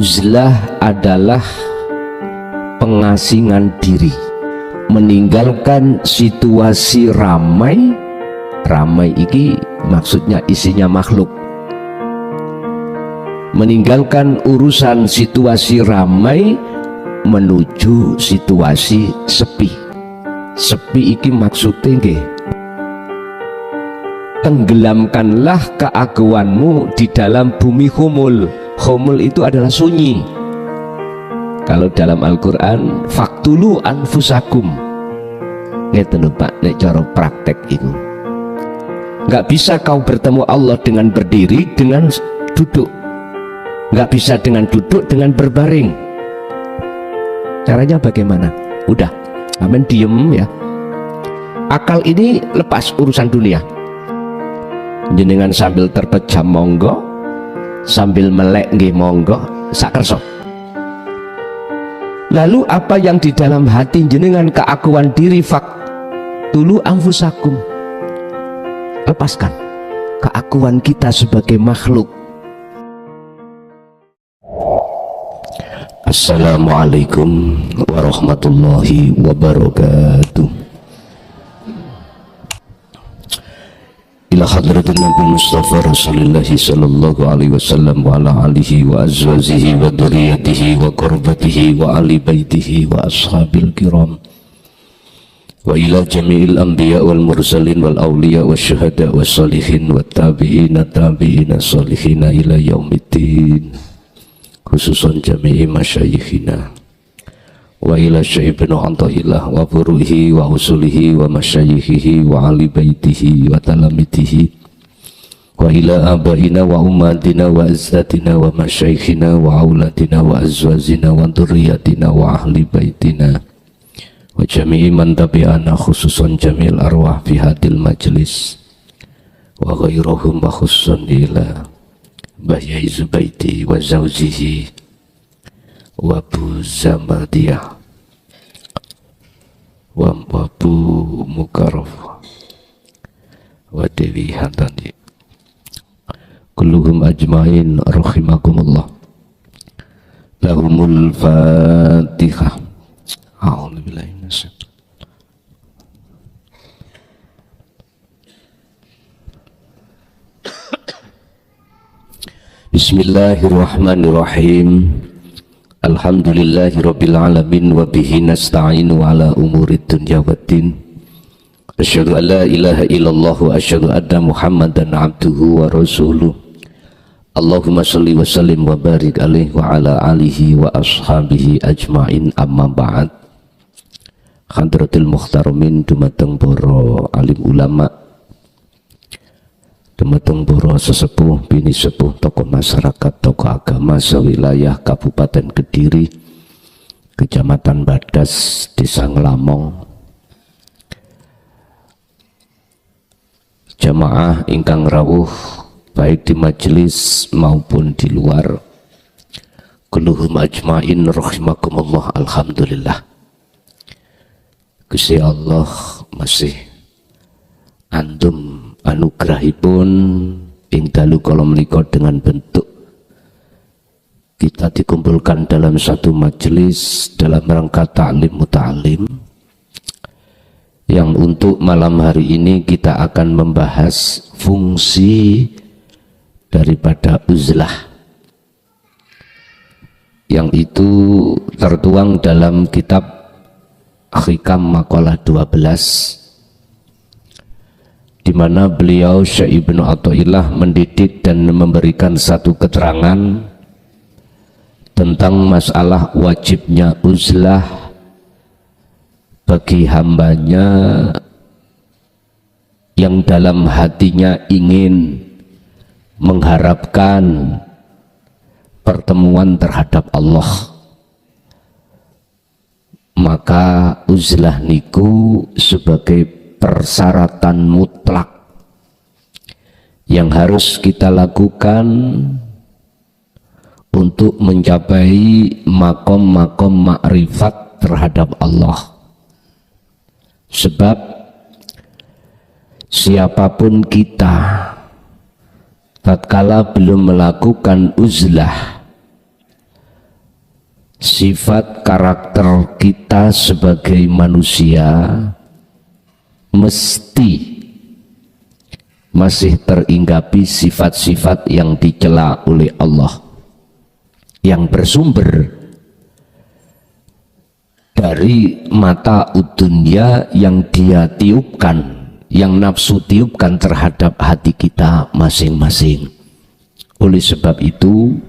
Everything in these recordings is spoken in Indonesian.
Uzlah adalah pengasingan diri, meninggalkan situasi ramai. Ramai iki maksudnya isinya makhluk, meninggalkan urusan situasi ramai menuju situasi sepi. Sepi iki maksudnya nggih, tenggelamkanlah keaguanmu di dalam bumi humul. Humul itu adalah sunyi. Kalau dalam Al-Quran, faktulu anfusakum, ngeten lho Pak, nek cara praktek itu nggak bisa kau bertemu Allah dengan berdiri, dengan duduk, nggak bisa dengan duduk, dengan berbaring. Caranya bagaimana? Udah, amin, diem ya. Akal ini lepas urusan dunia. Jenengan sambil terpejam monggo, sambil melek nggih monggo, sakerso. Lalu apa yang di dalam hati jenengan, keakuan diri, faktulu anfusakum, lepaskan keakuan kita sebagai makhluk. Assalamualaikum warahmatullahi wabarakatuh. Ila hadratin Nabi Mustafa Rasulullah sallallahu alaihi wasallam wa ala alihi wa azwajihi wa dzurriyyatihi wa qurbatihi wa ali baitihi wa ashabil kiram, wa ila jami'il anbiya wal mursalin wal awliya wa syuhada wa salihin wa tabi'ina salihina ila yaumiddin, khususan jami'i masyayikhina wa ila syaibnu antahillah wa furuhi wa usulihi wa masyayikhihi wa ali baitihi wa talamitihi wa ila abaina wa ummatina wa azzatina wa masyayikhina wa auladina wa azwazina wa dhurriyyatina wa ahli baitina wa jami'i man tabi'ana, khususan jamil arwah fi hadil majlis wa ghairuhum wa khususan ila Bahyai Zubaidi wa zawjihi wa Bu Zamadiyah wa Bu Mukarraf wa Dewi Hantani, kulluhum ajmain rahimakumullah. Lahumul Fatihah. A'udzubillahi minasyaitonir. Bismillahirrahmanirrahim. Alhamdulillahi rabbil alamin wa bihi nasta'inu ala umurid dunya waddin. Asyhadu an la ilaha illallah wa asyhadu anna Muhammadan abduhu wa rasuluh. Allahumma shalli wa sallim wa barik alaihi wa ala alihi wa ashabihi ajmain, amma ba'd. Hadratul muhtaramin dumateng para alim ulama, dumateng para sesepuh, bini sepuh, tokoh masyarakat, tokoh agama sewilayah Kabupaten Kediri, Kecamatan Badas, Desa Nglamong, jamaah ingkang rawuh baik di majelis maupun di luar, kulluhum ajmain rahimakumullah. Alhamdulillah, Gusti Allah masih andum anugerahipun ing dalu kala menika dengan bentuk kita dikumpulkan dalam satu majelis dalam rangka ta'lim muta'alim, yang untuk malam hari ini kita akan membahas fungsi daripada uzlah, yang itu tertuang dalam kitab Hikam Maqalah 12, di mana beliau Syekh Ibnu Athaillah mendidik dan memberikan satu keterangan tentang masalah wajibnya uzlah bagi hambanya yang dalam hatinya ingin mengharapkan pertemuan terhadap Allah. Maka uzlah niku sebagai persyaratan mutlak yang harus kita lakukan untuk mencapai makom-makom makrifat terhadap Allah. Sebab siapapun kita tatkala belum melakukan uzlah, sifat karakter kita sebagai manusia mesti masih teringgapi sifat-sifat yang dicela oleh Allah, yang bersumber dari mata udunya yang dia tiupkan, yang nafsu tiupkan terhadap hati kita masing-masing. Oleh sebab itu,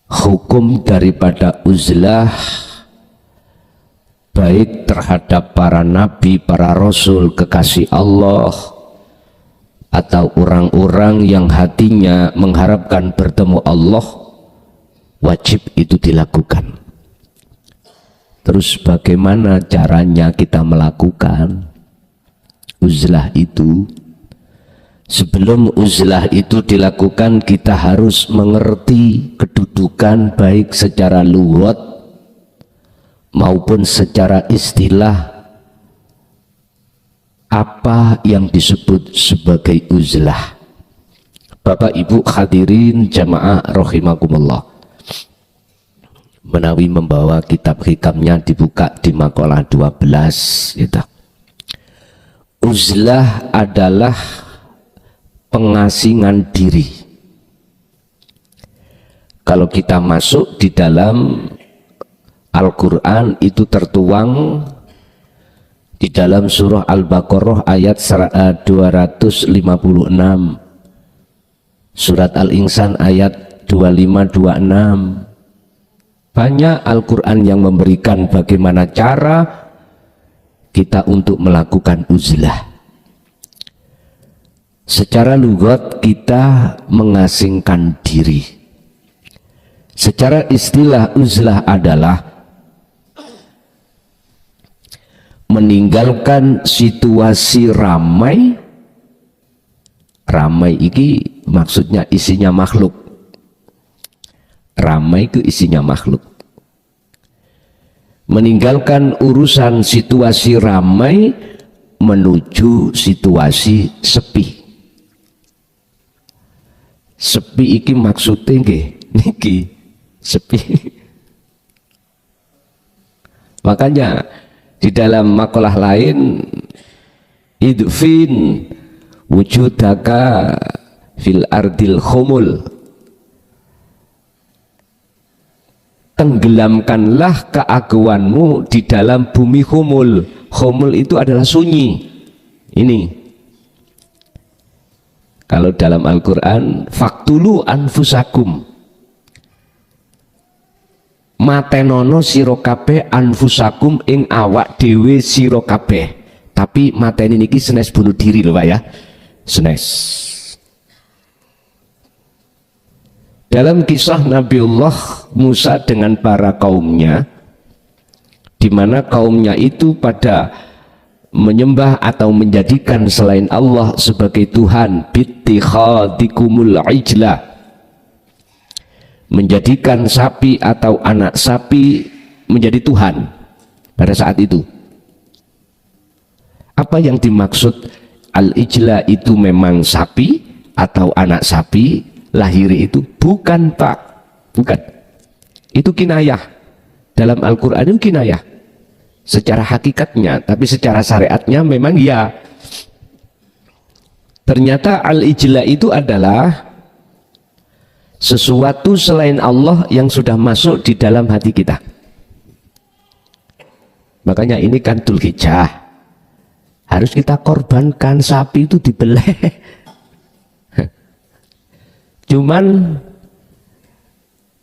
hukum daripada uzlah baik terhadap para nabi, para rasul, kekasih Allah, atau orang-orang yang hatinya mengharapkan bertemu Allah, wajib itu dilakukan. Terus bagaimana caranya kita melakukan uzlah itu? Sebelum uzlah itu dilakukan, kita harus mengerti kedudukan baik secara lughat maupun secara istilah apa yang disebut sebagai uzlah. Bapak Ibu hadirin jamaah rahimakumullah, menawi membawa kitab hikamnya dibuka di makalah 12 gitu. Uzlah adalah pengasingan diri. Kalau kita masuk di dalam Al-Quran, itu tertuang di dalam surah Al-Baqarah ayat 256, surat Al-Insan ayat 2526. Banyak Al-Quran yang memberikan bagaimana cara kita untuk melakukan uzlah. Secara lughat kita mengasingkan diri. Secara istilah uzlah adalah meninggalkan situasi ramai. Ramai iki maksudnya isinya makhluk. Ramai itu isinya makhluk. Meninggalkan urusan situasi ramai menuju situasi sepi. Sepi iki maksudnya nggih niki sepi. Makanya di dalam makalah lain, idfin wujudaka fil ardil khumul, tenggelamkanlah keaguanmu di dalam bumi khumul. Khumul itu adalah sunyi. Ini kalau dalam Al-Quran, faktulu anfusakum, matenono sira kabeh anfusakum ing awak dhewe sira kabeh. Tapi mateni niki senes bunuh diri loh Pak ya, senes. Dalam kisah Nabiullah Musa dengan para kaumnya, di mana kaumnya itu pada menyembah atau menjadikan selain Allah sebagai Tuhan, bittikhadikumul ijla, menjadikan sapi atau anak sapi menjadi Tuhan pada saat itu. Apa yang dimaksud al-ijla itu memang sapi atau anak sapi lahiri itu? Bukan Pak, bukan. Itu kinayah. Dalam Al-Quran itu kinayah secara hakikatnya, tapi secara syariatnya memang ya. Ternyata al-ijla itu adalah sesuatu selain Allah yang sudah masuk di dalam hati kita. Makanya ini kan Dzulhijjah, harus kita korbankan, sapi itu dibeleh. Cuman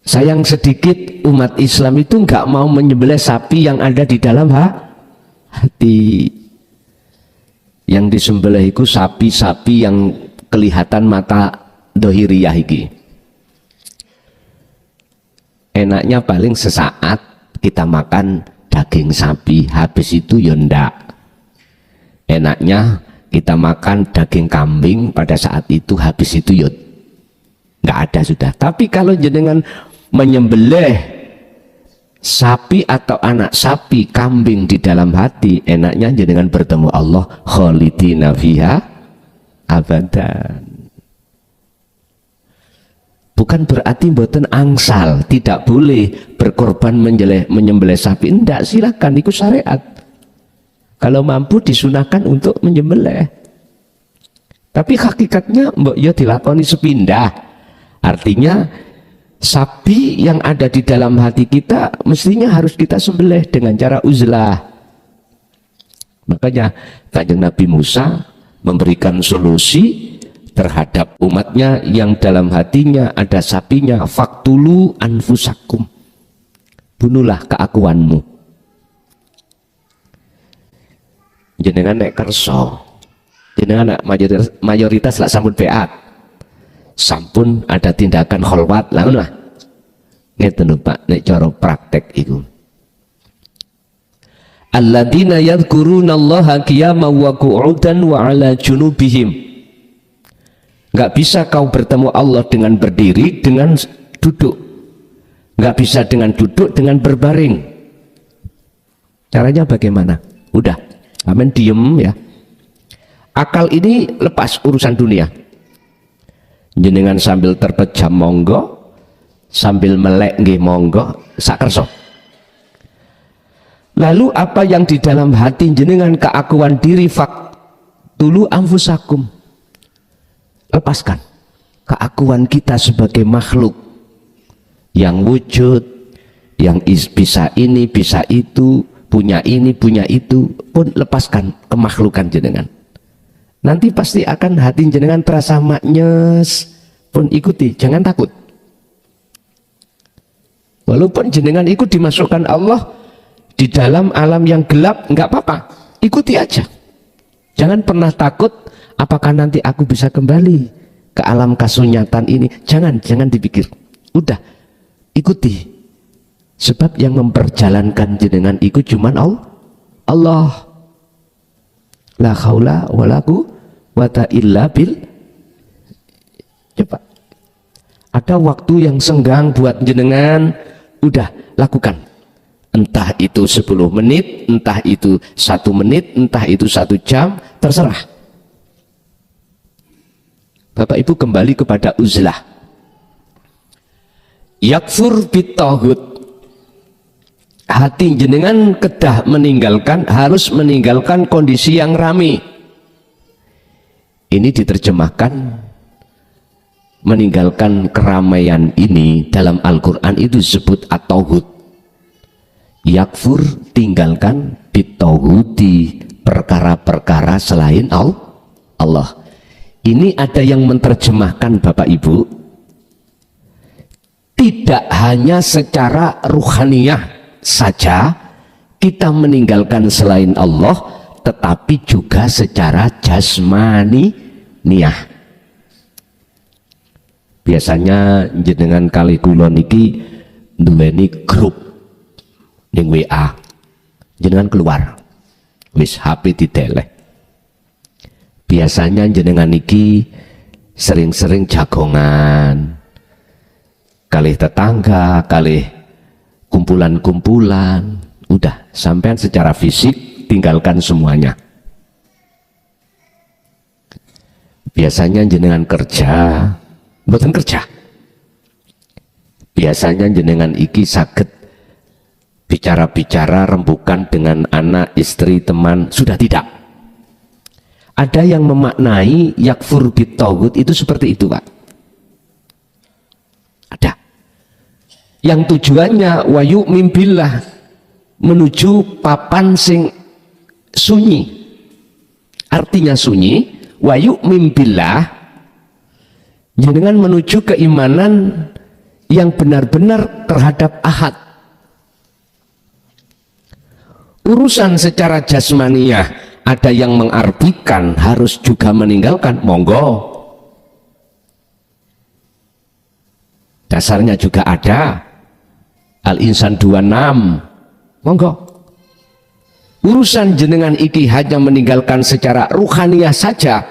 sayang sedikit umat Islam itu nggak mau menyembelih sapi yang ada di dalam hati. Yang disembelih itu sapi-sapi yang kelihatan mata dohiriyah iki. Enaknya paling sesaat kita makan daging sapi, habis itu ya ndak. Enaknya kita makan daging kambing pada saat itu, habis itu ya nggak ada sudah. Tapi kalau jenengan menyembelih sapi atau anak sapi, kambing di dalam hati, enaknya jenengan bertemu Allah khalidina fiha abadan. Bukan berarti mboten angsal, tidak boleh berkorban menyembelih sapi. Enggak, silakan, ikut syariat. Kalau mampu disunahkan untuk menyembelih. Tapi hakikatnya mbok ya dilakoni sepindah. Artinya sapi yang ada di dalam hati kita mestinya harus kita sembelih dengan cara uzlah. Makanya Kanjeng Nabi Musa memberikan solusi terhadap umatnya yang dalam hatinya ada sapinya. Faktulu anfusakum, bunuhlah keakuanmu. Jenengan nek kerso, jenengan mayoritas lah sampun beat, sampun ada tindakan kholwat lah ngeten lho Pak, nek cara praktek iku. Alladzina yadhkurunallaha qiyaman wa qu'udan wa 'ala junubihim. Enggak bisa kau bertemu Allah dengan berdiri, dengan duduk. Enggak bisa dengan duduk, dengan berbaring. Caranya bagaimana? Udah, amen diem ya. Akal ini lepas urusan dunia. Jenengan sambil terpejam monggo, sambil melek nggih monggo, sak kersa. Lalu apa yang di dalam hati jenengan, keakuan diri, faktulu anfusakum, lepaskan keakuan kita sebagai makhluk yang wujud, yang bisa ini bisa itu, punya ini punya itu, pun lepaskan kemakhlukan jenengan. Nanti pasti akan hati jenengan terasa maknyes, pun ikuti, jangan takut. Walaupun jenengan ikut dimasukkan Allah di dalam alam yang gelap, enggak apa-apa, ikuti aja. Jangan pernah takut apakah nanti aku bisa kembali ke alam kasunyatan ini. Jangan dipikir, udah ikuti, sebab yang memperjalankan jenengan ikut cuman Allah. La haula wala quwwata illa bil. Coba ada waktu yang senggang buat jenengan, udah lakukan. Entah itu 10 menit, entah itu 1 menit, entah itu 1 jam, terserah. Bapak Ibu kembali kepada uzlah. Yakfur bitaghut. Hati jenengan kedah meninggalkan, harus meninggalkan kondisi yang rami. Ini diterjemahkan meninggalkan keramaian ini dalam Al-Quran itu disebut at-tauhid. Yakfur, tinggalkan, bitauhudi, perkara-perkara selain Allah. Ini ada yang menerjemahkan Bapak Ibu, tidak hanya secara ruhaniyah saja kita meninggalkan selain Allah, tetapi juga secara jasmani niyah. Biasanya jenengan kali kula niki duweni grup ning WA, jenengan keluar wis HP diteleh. Biasanya jenengan niki sering-sering jagongan kalih tetangga, kalih kumpulan-kumpulan, udah sampean secara fisik tinggalkan semuanya. Biasanya jenengan kerja, mboten kerja. Biasanya jenengan iki saged bicara-bicara rembukan dengan anak, istri, teman, sudah tidak. Ada yang memaknai yakfur bitaghut itu seperti itu Pak. Ada yang tujuannya wa yu'min billah, menuju papan sing sunyi. Artinya sunyi, wa yu'min billah, jenengan menuju keimanan yang benar-benar terhadap ahad. Urusan secara jasmaniyah ada yang mengartikan harus juga meninggalkan, monggo. Dasarnya juga ada Al-Insan 26, monggo. Urusan jenengan iki hanya meninggalkan secara ruhaniyah saja,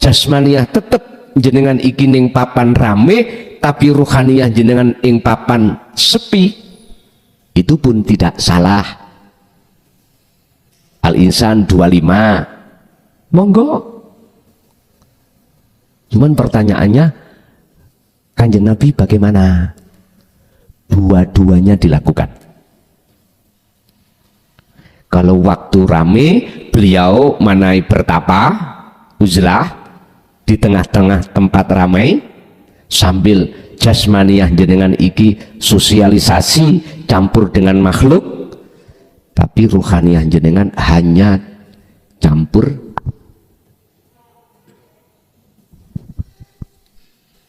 jasmaniyah tetap jenengan iki ning papan rame, tapi ruhaniyah jenengan ing papan sepi, itu pun tidak salah. Al-Insan 25, monggo. Cuman pertanyaannya, Kanjeng Nabi bagaimana? Dua-duanya dilakukan. Kalau waktu rame, beliau manai bertapa, uzlah di tengah-tengah tempat ramai, sambil jasmaniah jenengan iki sosialisasi campur dengan makhluk, tapi ruhaniah jenengan hanya campur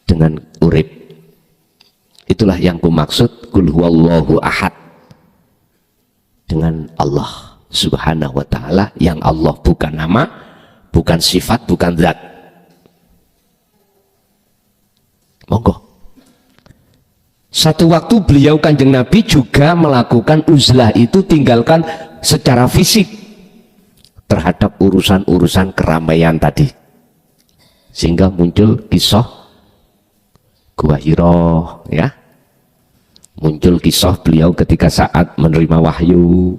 dengan urip. Itulah yang kumaksud kul huwallahu ahad, dengan Allah subhanahu wa ta'ala, yang Allah bukan nama, bukan sifat, bukan zat. Monggo. Satu waktu beliau Kanjeng Nabi juga melakukan uzlah, itu tinggalkan secara fisik terhadap urusan-urusan keramaian tadi, sehingga muncul kisah Gua Hiro, ya, muncul kisah beliau ketika saat menerima wahyu.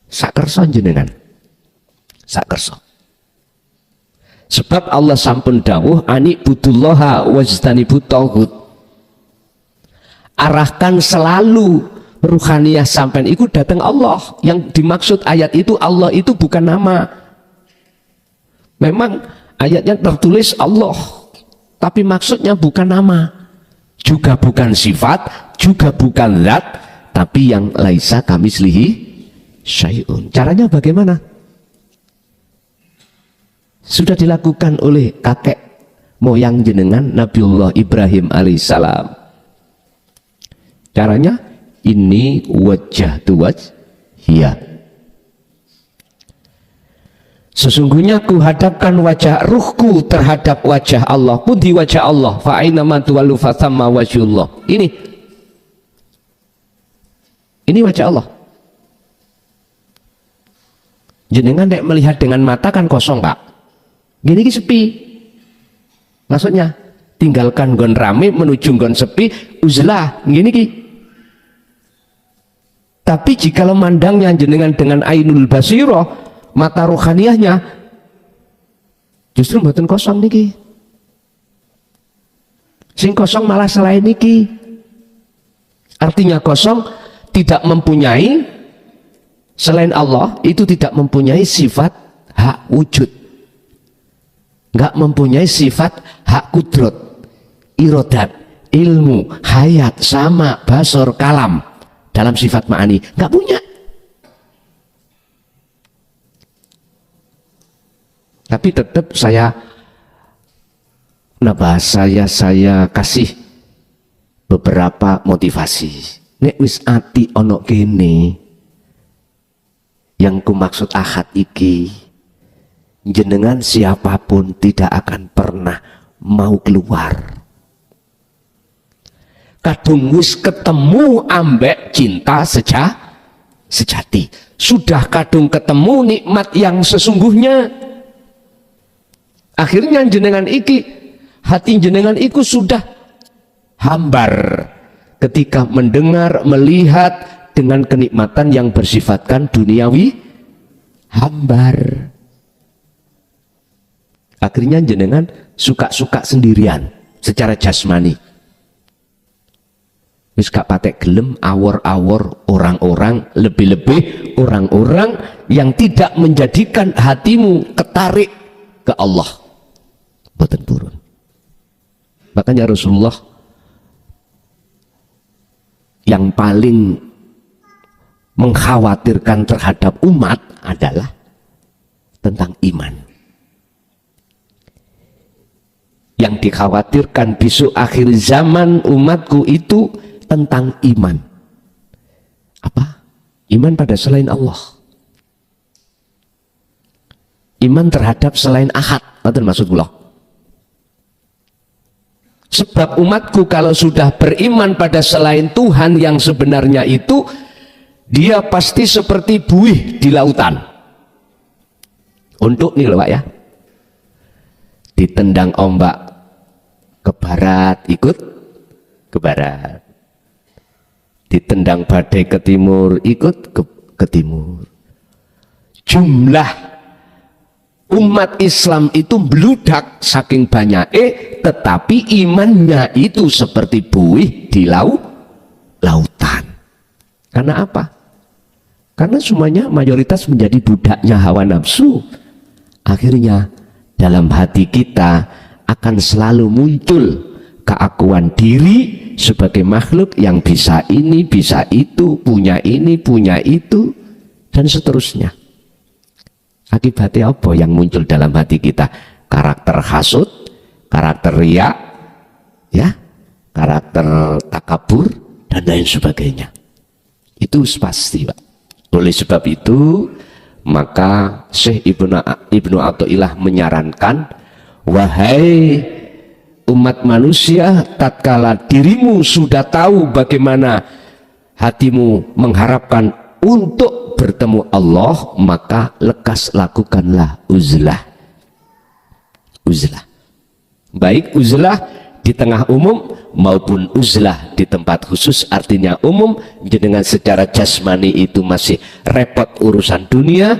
Sakerso jenengan, sakerso. Sebab Allah sampun dawuh ani budullaha wajtanibut tauhid. Arahkan selalu ruhaniyah sampean iku datang Allah. Yang dimaksud ayat itu, Allah itu bukan nama. Memang ayatnya tertulis Allah, tapi maksudnya bukan nama, juga bukan sifat, juga bukan zat, tapi yang laisa kamislihi syai'un. Caranya bagaimana? Sudah dilakukan oleh kakek moyang jenengan Nabiullah Ibrahim alaihissalam. Caranya ini wajah wajhiyah. Sesungguhnya kuhadapkan wajah ruhku terhadap wajah Allah, pun di wajah Allah. Fa aina ma tuwallu fa thamma wajhullah. Ini wajah Allah. Jenengan nek melihat dengan mata kan kosong, Pak. Gini ki sepi. Maksudnya tinggalkan gon rame menuju gon sepi, uzlah gini ki. Tapi jika memandangnya jenengan dengan ainul basirah, mata rohaniyahnya, justru mboten kosong niki. Sing kosong malah selain niki. Artinya kosong tidak mempunyai, selain Allah itu tidak mempunyai sifat hak wujud, nggak mempunyai sifat hak kudrot, irodat, ilmu, hayat, sama, basor, kalam dalam sifat ma'ani, nggak punya. Tapi tetap saya kasih beberapa motivasi. Nek wis ati ono kene, yang kumaksud ahad iki, jenengan siapapun tidak akan pernah mau keluar. Kadung wis ketemu ambek cinta sejati, sudah kadung ketemu nikmat yang sesungguhnya. Akhirnya jenengan iki, hati jenengan iku sudah hambar ketika mendengar, melihat dengan kenikmatan yang bersifatkan duniawi, hambar. Akhirnya jenengan suka-suka sendirian secara jasmani. Wis gak patek gelem awor-awor orang-orang, lebih-lebih orang-orang yang tidak menjadikan hatimu ketarik ke Allah. Boten purun. Makanya Rasulullah yang paling mengkhawatirkan terhadap umat adalah tentang iman. Yang dikhawatirkan besok akhir zaman umatku itu tentang iman. Apa? Iman pada selain Allah. Iman terhadap selain ahad. Itu maksud Allah. Sebab umatku kalau sudah beriman pada selain Tuhan yang sebenarnya itu, dia pasti seperti buih di lautan. Untuk nih loh Pak ya, ditendang ombak ke barat, ikut ke barat. Ditendang badai ke timur, ikut ke timur. Jumlah Umat Islam itu bludak saking banyak tetapi imannya itu seperti buih di lautan. Karena apa? Karena semuanya mayoritas menjadi budaknya hawa nafsu. Akhirnya dalam hati kita akan selalu muncul keakuan diri sebagai makhluk yang bisa ini, bisa itu, punya ini, punya itu, dan seterusnya. Akibatnya apa yang muncul dalam hati kita? Karakter hasud, karakter riya, ya, karakter takabur, dan lain sebagainya. Itu pasti, Pak. Oleh sebab itu, maka Syekh Ibnu Athaillah menyarankan, wahai umat manusia, tatkala dirimu sudah tahu bagaimana hatimu mengharapkan untuk bertemu Allah, maka lekas lakukanlah uzlah. Uzlah. Baik uzlah di tengah umum maupun uzlah di tempat khusus, artinya umum dengan secara jasmani itu masih repot urusan dunia,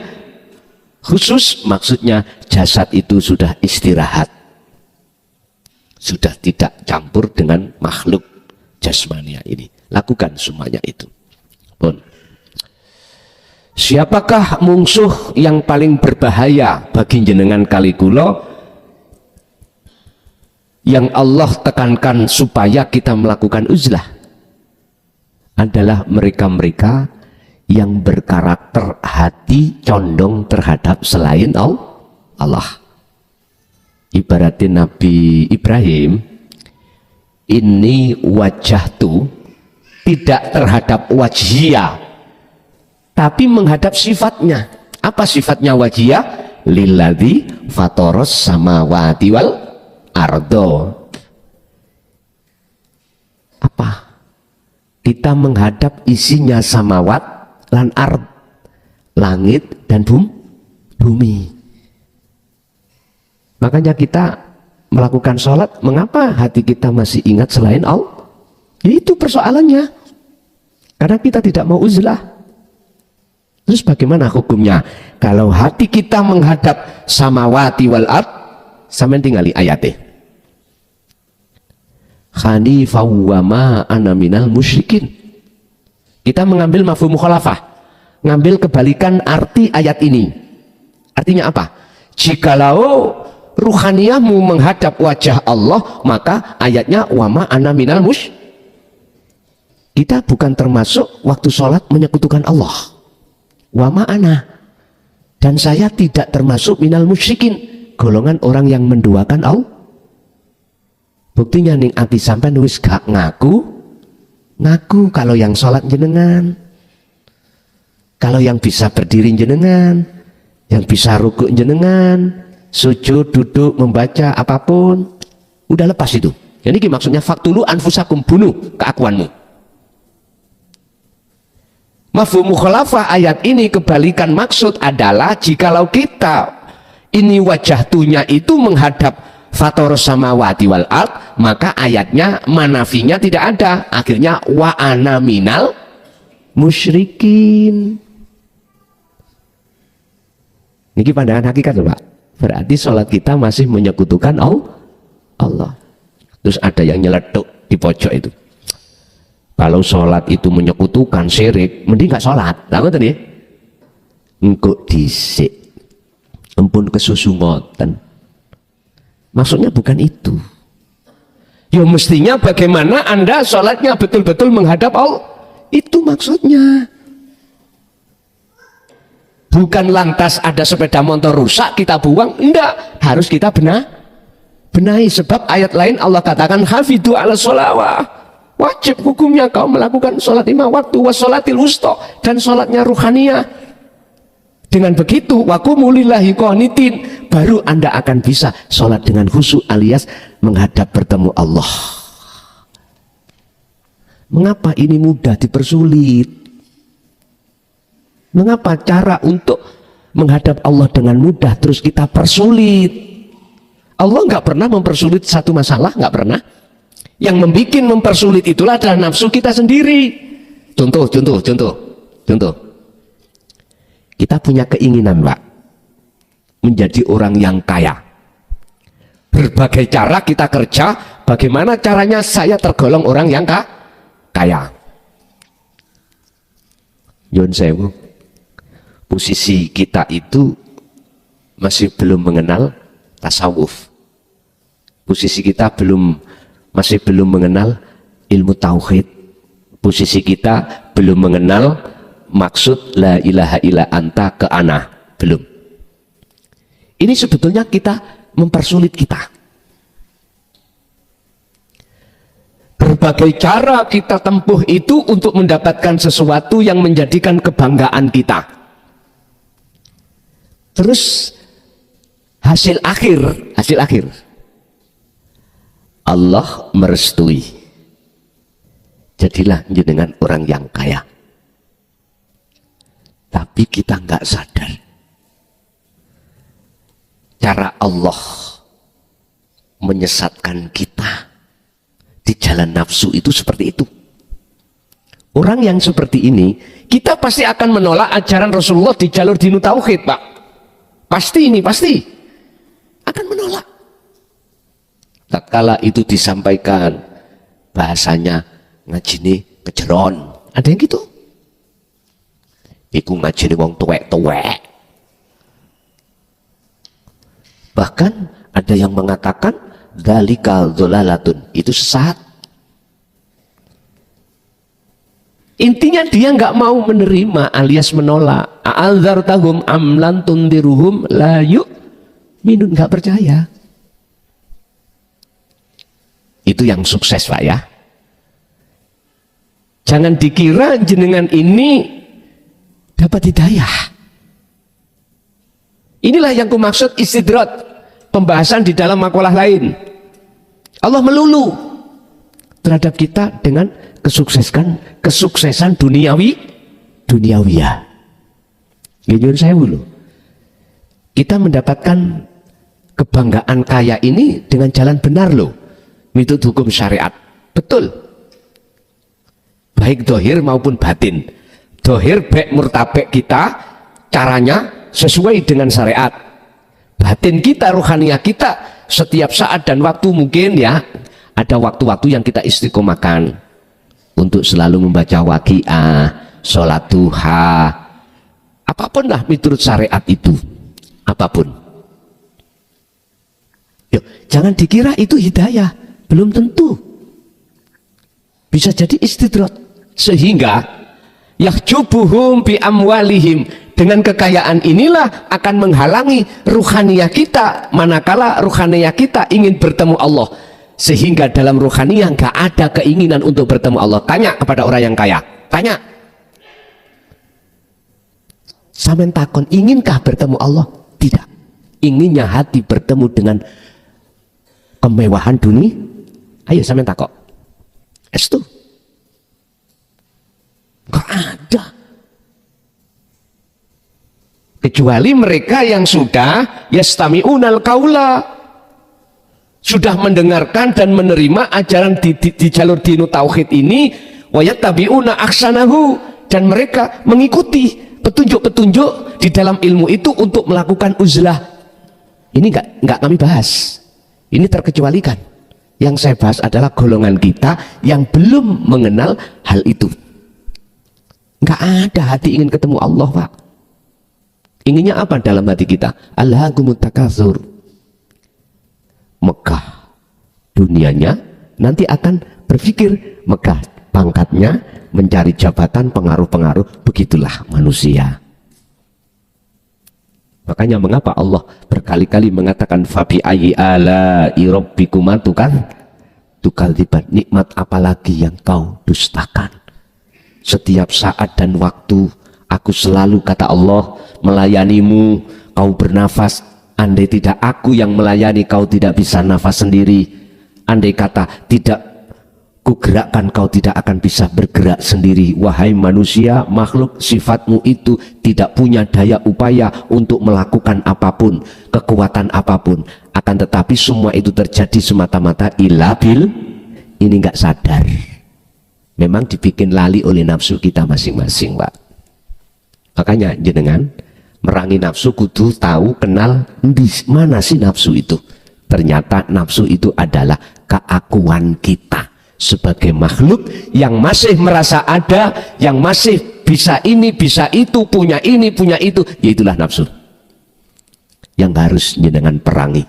khusus maksudnya jasad itu sudah istirahat, sudah tidak campur dengan makhluk jasmania ini. Lakukan semuanya itu. Pun. Siapakah musuh yang paling berbahaya bagi jenengan kali kula yang Allah tekankan supaya kita melakukan uzlah? Adalah mereka-mereka yang berkarakter hati condong terhadap selain Allah. Ibaratnya Nabi Ibrahim, ini wajahtu tidak terhadap wajhiyah, tapi menghadap sifatnya. Apa sifatnya wajhiyah? Lilladzi fatoros samawati wal ardo. Apa? Kita menghadap isinya samawat lan ard, langit dan bumi. Makanya kita melakukan sholat, mengapa hati kita masih ingat selain Allah? Itu persoalannya. Karena kita tidak mau uzlah. Terus bagaimana hukumnya? Kalau hati kita menghadap samawati wal ard, sampeyan tinggali ayatnya. Khanifau wa ma ana minal musyrikin. Kita mengambil mafhum mukhalafah, ngambil kebalikan arti ayat ini. Artinya apa? Jikalau ruhaniyahmu menghadap wajah Allah, maka ayatnya wa ma ana minal musyrikin. Kita bukan termasuk waktu sholat menyekutukan Allah. Wa ma'ana, dan saya tidak termasuk minal musyrikin, golongan orang yang menduakan Allah. Buktinya ning ati sampean wis gak ngaku kalau yang sholat jenengan, kalau yang bisa berdiri jenengan, yang bisa rukuk jenengan, sujud, duduk, membaca apapun, udah lepas itu. Jadi maksudnya faktulu anfusakum, bunuh keakuanmu. Mafhum mukhalafah ayat ini kebalikan maksud adalah jikalau kita ini wajahtunya itu menghadap fatoros samawati wal ard, maka ayatnya manafinya tidak ada. Akhirnya wa ana minal musyrikin. Ini pandangan hakikat loh, Pak. Berarti sholat kita masih menyekutukan Allah. Terus ada yang nyeletuk di pojok itu. Kalau sholat itu menyekutukan syirik, mending gak sholat. Tahu tadi? Engkau disik, empun kesusu ngoten. Maksudnya bukan itu. Ya mestinya bagaimana Anda sholatnya betul-betul menghadap Allah. Itu maksudnya. Bukan lantas ada sepeda motor rusak kita buang, enggak. Harus kita benahi. Sebab ayat lain Allah katakan hafidhu ala sholawah. Wajib hukumnya kau melakukan sholat 5 waktu, wassolatil wusta, dan sholatnya ruhaniyah. Dengan begitu, waqumu lillahi qanitin, baru Anda akan bisa sholat dengan khusyuk alias menghadap bertemu Allah. Mengapa ini mudah dipersulit? Mengapa cara untuk menghadap Allah dengan mudah terus kita persulit? Allah nggak pernah mempersulit satu masalah, nggak pernah. Yang mempersulit itulah adalah nafsu kita sendiri. Contoh. Kita punya keinginan, Pak. menjadi orang yang kaya. Berbagai cara kita kerja, bagaimana caranya saya tergolong orang yang kaya. Nyun sewu, posisi kita itu masih belum mengenal tasawuf. Posisi kita masih belum mengenal ilmu tauhid. Posisi kita belum mengenal maksud la ilaha illa anta ke ana, belum. Ini sebetulnya kita mempersulit kita. Berbagai cara kita tempuh itu untuk mendapatkan sesuatu yang menjadikan kebanggaan kita. Terus hasil akhir Allah merestui. Jadilah jenengan orang yang kaya. Tapi kita nggak sadar. Cara Allah menyesatkan kita di jalan nafsu itu seperti itu. Orang yang seperti ini, kita pasti akan menolak ajaran Rasulullah di jalur dinu tauhid, Pak. Pasti akan menolak. Tatkala itu disampaikan, bahasanya ngajine kejeron. Ada yang gitu. Iku ngajine wong tuwek-tuwek. Bahkan ada yang mengatakan dzalika dzalalatun, itu sesat. Intinya dia nggak mau menerima alias menolak. A'adzartahum amlan tundiruhum la yu'minun, nggak percaya. Itu yang sukses, Pak ya. Jangan dikira jenengan ini dapat hidayah. Inilah yang kumaksud istidrat, pembahasan di dalam makalah lain. Allah melulu terhadap kita dengan kesuksesan duniawiyah. Gini saya dulu. Kita mendapatkan kebanggaan kaya ini dengan jalan benar loh. Mitut hukum syariat. Betul. Baik dohir maupun batin. Dohir baik murtabek kita, caranya sesuai dengan syariat. Batin kita, ruhaniyah kita, setiap saat dan waktu mungkin ya, ada waktu-waktu yang kita istiqomahkan untuk selalu membaca waqiah, sholat duha, apapun lah menurut syariat itu, apapun. Yuk, jangan dikira itu hidayah, belum tentu. Bisa jadi istidrat, sehingga yahjubuhum bi amwalihim, dengan kekayaan inilah akan menghalangi ruhaniyah kita manakala ruhaniyah kita ingin bertemu Allah, sehingga dalam ruhaniyah nggak ada keinginan untuk bertemu Allah. Tanya kepada orang yang kaya, tanya, sampean takon inginkah bertemu Allah? Tidak. Inginnya hati bertemu dengan kemewahan dunia. Ayo sampean takon, estu nggak ada. Kecuali mereka yang sudah yastami'unal qaula, sudah mendengarkan dan menerima ajaran di jalur dinu tauhid ini, wa yattabi'una ahsanahu, dan mereka mengikuti petunjuk-petunjuk di dalam ilmu itu untuk melakukan uzlah. Ini enggak kami bahas. Ini terkecualikan. Yang saya bahas adalah golongan kita yang belum mengenal hal itu. Enggak ada hati ingin ketemu Allah, Pak. Inginnya apa dalam hati kita? Alhaakumut takatsur. Megah dunianya, nanti akan berpikir megah pangkatnya, mencari jabatan, pengaruh-pengaruh. Begitulah manusia. Makanya mengapa Allah berkali-kali mengatakan fabi ayyi ala'i rabbikuma tukadziban, nikmat apalagi yang kau dustakan. Setiap saat dan waktu aku selalu, kata Allah, melayanimu. Kau bernafas, andai tidak aku yang melayani, kau tidak bisa nafas sendiri. Andai kata tidak kugerakkan, kau tidak akan bisa bergerak sendiri. Wahai manusia, makhluk, sifatmu itu tidak punya daya upaya untuk melakukan apapun, kekuatan apapun. Akan tetapi semua itu terjadi semata-mata ilabil, ini nggak sadar. Memang dibikin lali oleh nafsu kita masing-masing, Pak. Makanya jenengan Merangi nafsu kudu tahu kenal di mana sih nafsu itu. Ternyata nafsu itu adalah keakuan kita sebagai makhluk yang masih merasa ada, yang masih bisa ini, bisa itu, punya ini, punya itu, yaitulah nafsu yang harus jenengan perangi.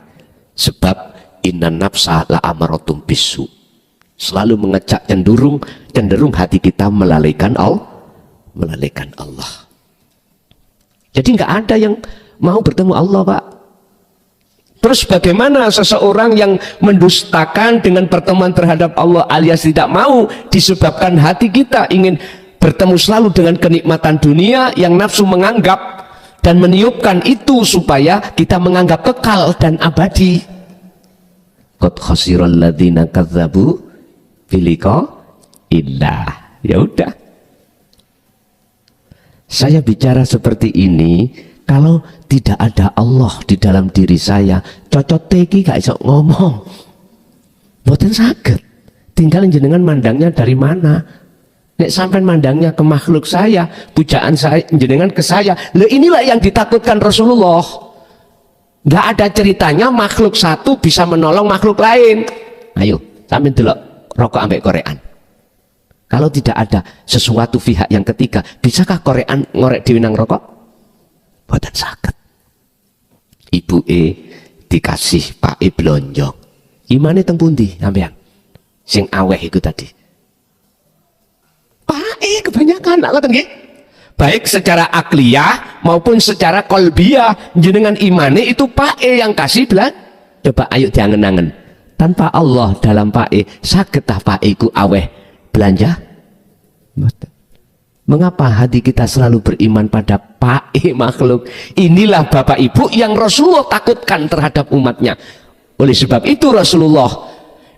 Sebab inna nafsa la amaratum bisu, selalu mengejak cenderung hati kita melalaikan Allah. Jadi nggak ada yang mau bertemu Allah, Pak. Terus bagaimana seseorang yang mendustakan dengan pertemuan terhadap Allah alias tidak mau, disebabkan hati kita ingin bertemu selalu dengan kenikmatan dunia yang nafsu menganggap dan meniupkan itu supaya kita menganggap kekal dan abadi. Qad khasiral ladzina kadzdzabu biliqa illah. Ya udah. Saya bicara seperti ini kalau tidak ada Allah di dalam diri saya, cocok teki gak iso ngomong. Mboten saged. Tinggal jenengan mandangnya dari mana. Nek sampai mandangnya ke makhluk saya, pujaan saya jenengan ke saya. Loh, inilah yang ditakutkan Rasulullah. Nggak ada ceritanya makhluk satu bisa menolong makhluk lain. Ayo, sampeyan delok rokok ambek korean. Kalau tidak ada sesuatu pihak yang ketiga, bisakah korean ngorek dhewe nang rokok? Mboten saged. Ibu dikasih Pak blonjong. Imane teng pundi sampean? Sing aweh iku tadi. Pak kebanyakan ngoten nggih. Baik secara akliyah maupun secara kolbiyah, jenengan imane itu Pak yang kasih belan. Coba ayo diangen-angen. Tanpa Allah dalam Pak saged tah Pak iku aweh belanja? Mengapa hati kita selalu beriman pada Pak makhluk? Inilah Bapak Ibu yang Rasulullah takutkan terhadap umatnya. Oleh sebab itu Rasulullah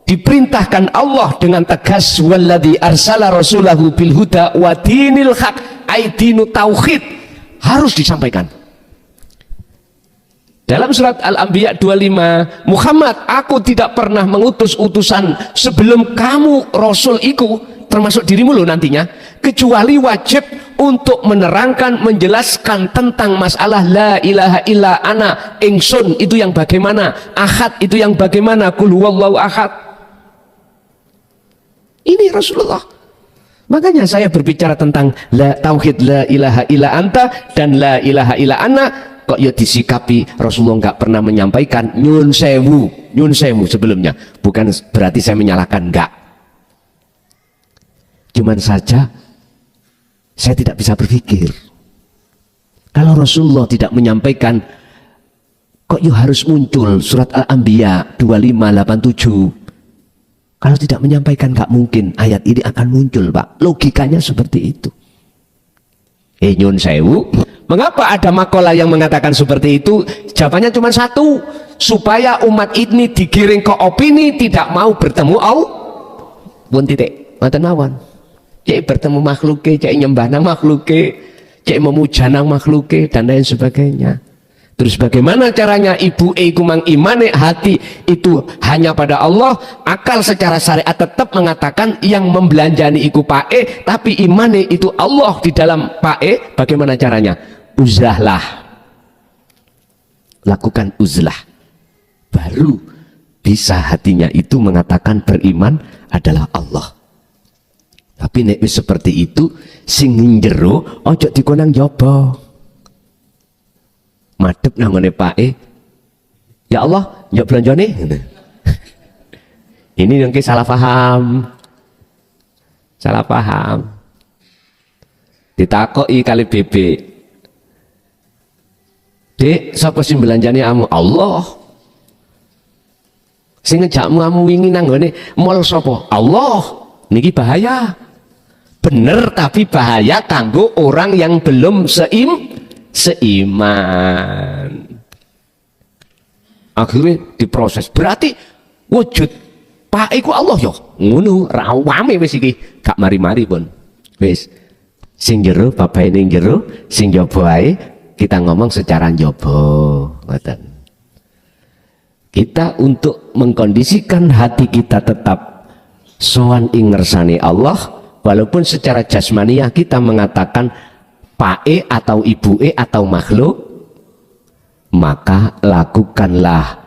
diperintahkan Allah dengan tegas, walladzi arsala rasulahu bil huda wa dinil haq, ai dinu tauhid, harus disampaikan. Dalam surat Al-Anbiya 25, Muhammad, aku tidak pernah mengutus utusan sebelum kamu Rasul iku, termasuk dirimu loh nantinya, kecuali wajib untuk menerangkan, menjelaskan tentang masalah la ilaha illa ana, ingsun itu yang bagaimana, ahad itu yang bagaimana, kul huwallahu ahad. Ini Rasulullah. Makanya saya berbicara tentang tauhid la ilaha illa anta dan la ilaha illa ana, kok ya disikapi Rasulullah nggak pernah menyampaikan nyun sewu sebelumnya. Bukan berarti saya menyalahkan, enggak. Cuman saja saya tidak bisa berpikir kalau Rasulullah tidak menyampaikan, kok ya harus muncul surat Al-Anbiya 25:87. Kalau tidak menyampaikan nggak mungkin ayat ini akan muncul, Pak. Logikanya seperti itu. Nyun sewu, mengapa ada makalah yang mengatakan seperti itu? Jawabannya cuma satu, supaya umat ini digiring ke opini tidak mau bertemu Allah. Pun titik, mboten mawon. Cek bertemu makhluke, cek nyembah nang makhluke, cek memuja nang makhluke dan lain sebagainya. Terus bagaimana caranya ibu kumang imane hati itu hanya pada Allah, akal secara syariat tetap mengatakan yang membelanjani iku pae, tapi imane itu Allah di dalam pae. Bagaimana caranya? Uzlahlah, lakukan uzlah, baru bisa hatinya itu mengatakan beriman adalah Allah. Tapi nek wis seperti itu, sing njero ojo dikonang jaba. Madep nangone Pak ya Allah, njok belanjane. Ini mungkin salah paham. Salah paham. Ditakoki kali bebek. Dek, sapa sing belanjane amu? Allah. Sing ngejakmu amu wingi nanggone mall sapa? Allah. Niki bahaya. Bener, tapi bahaya kanggo orang yang belum seiman. Akhirnya diproses. Berarti wujud Pak iku Allah ya. Ngono, rawame wis iki. Gak mari-mari pun. Wis. Sing jero bapak ning jero, sing jaba ae kita ngomong secara njaba. Ngoten. Kita untuk mengkondisikan hati kita tetap sowan ing ngersane Allah, walaupun secara jasmaniah kita mengatakan Pak atau Ibu atau makhluk, maka lakukanlah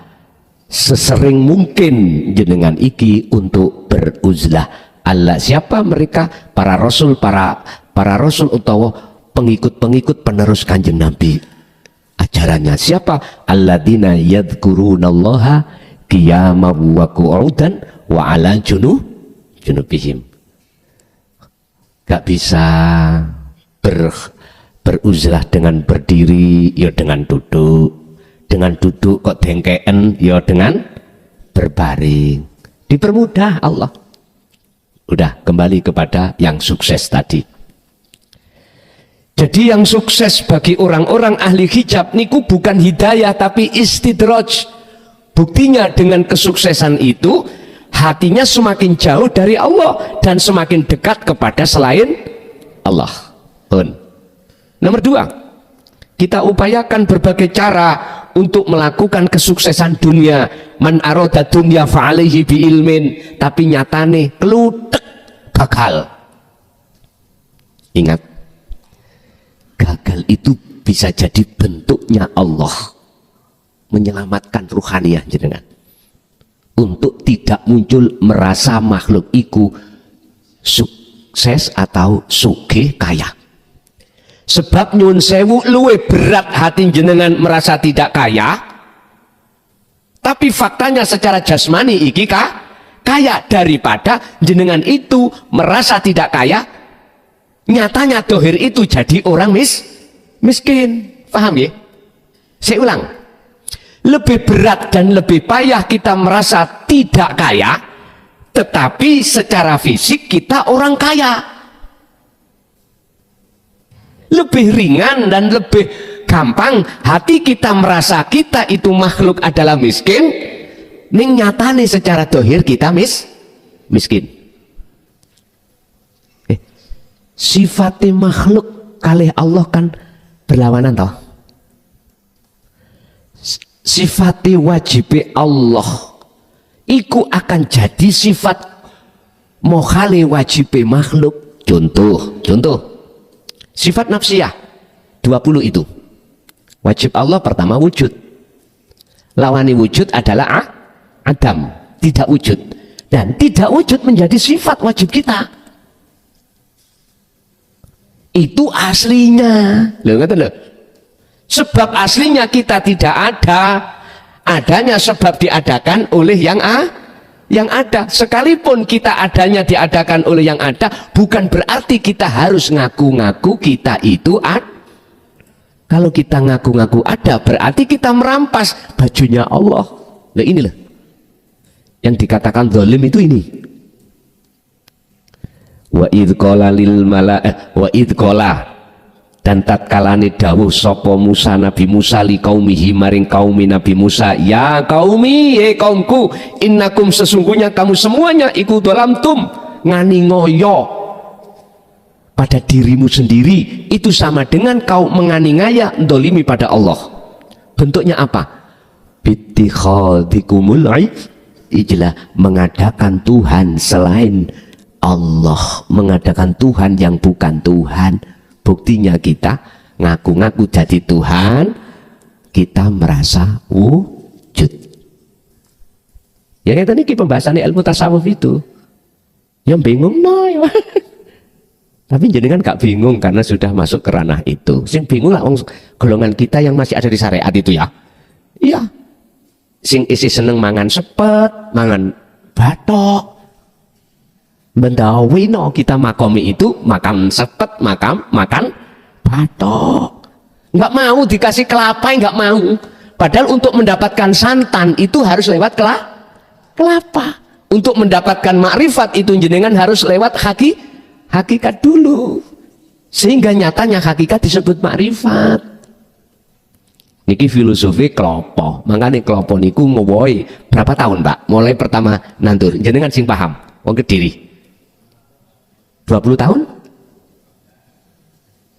sesering mungkin jenengan iki untuk beruzlah. Allah siapa mereka? Para rasul, para rasul utawa pengikut-pengikut penerus Kanjeng Nabi. Ajarannya siapa? Alladzina yadhkurunallaha qiyaman wa qu'udan wa ala junubihim. Gak bisa beruzlah dengan berdiri, ya dengan duduk kok dengkeen, ya dengan berbaring. Dipermudah Allah. Udah kembali kepada yang sukses tadi. Jadi yang sukses bagi orang-orang ahli hijab niku bukan hidayah tapi istidraj. Buktinya dengan kesuksesan itu hatinya semakin jauh dari Allah dan semakin dekat kepada selain Allah. Nomor 2, kita upayakan berbagai cara untuk melakukan kesuksesan dunia. Man arada dunya fa'alaihi bi ilmin, tapi nyatane kelutek gagal. Ingat, gagal itu bisa jadi bentuknya Allah menyelamatkan ruhaniyah jenengan untuk tidak muncul merasa makhluk iku sukses atau sugih kaya. Sebab nyun sewu luwe berat hati jenengan merasa tidak kaya, tapi faktanya secara jasmani iki kaya, daripada jenengan itu merasa tidak kaya, nyatanya dohir itu jadi orang miskin. Paham ya? Saya ulang, lebih berat dan lebih payah kita merasa tidak kaya, tetapi secara fisik kita orang kaya. Lebih ringan dan lebih gampang hati kita merasa kita itu makhluk adalah miskin, ning nyatane secara dohir kita miskin. Sifatnya makhluk kalih Allah kan berlawanan toh. Sifatnya wajib Allah iku akan jadi sifat mokhale wajib makhluk. Contoh sifat nafsiyah 20 itu. Wajib Allah pertama wujud. Lawani wujud adalah adam, tidak wujud. Dan tidak wujud menjadi sifat wajib kita. Itu aslinya. Loh, ngerti loh. Sebab aslinya kita tidak ada. Adanya sebab diadakan oleh yang ada. Sekalipun kita adanya diadakan oleh yang ada, bukan berarti kita harus ngaku-ngaku kita itu ada. Kalau kita ngaku-ngaku ada, berarti kita merampas bajunya Allah. Nah inilah yang dikatakan zalim itu ini. Wa idh qala lil wa idh qala, dan tatkalane dawuh sapa Musa Nabi Musa li qaumihi maring kaumi Nabi Musa, ya qaumi, kaumku, innakum sesungguhnya kamu semuanya iku dhalamtum ngani ngoyo pada dirimu sendiri, itu sama dengan kau menganiaya ndolimi pada Allah. Bentuknya apa? Bittikhadikumul ijlah, mengadakan Tuhan selain Allah, mengadakan Tuhan yang bukan Tuhan. Buktinya kita ngaku-ngaku jadi Tuhan, kita merasa wujud. Ya kayak tadi pembahasan ilmu tasawuf itu, yang bingung no. Tapi jenengan gak bingung karena sudah masuk ke ranah itu. Sing bingung lah golongan kita yang masih ada di syariat itu ya. Iya. Sing isi seneng mangan sepet, mangan batok. Bendawino kita makomi itu makan sepet, makan batok. Nggak mau dikasih kelapa, nggak mau. Padahal untuk mendapatkan santan itu harus lewat kelapa. Untuk mendapatkan makrifat itu jenengan harus lewat hakikat dulu. Sehingga nyatanya hakikat disebut makrifat. Niki filosofi klopo. Makanya klopo niku ngowoy berapa tahun Pak? Mulai pertama nandur. Jenengan sing paham. Wong Kediri. 20 tahun?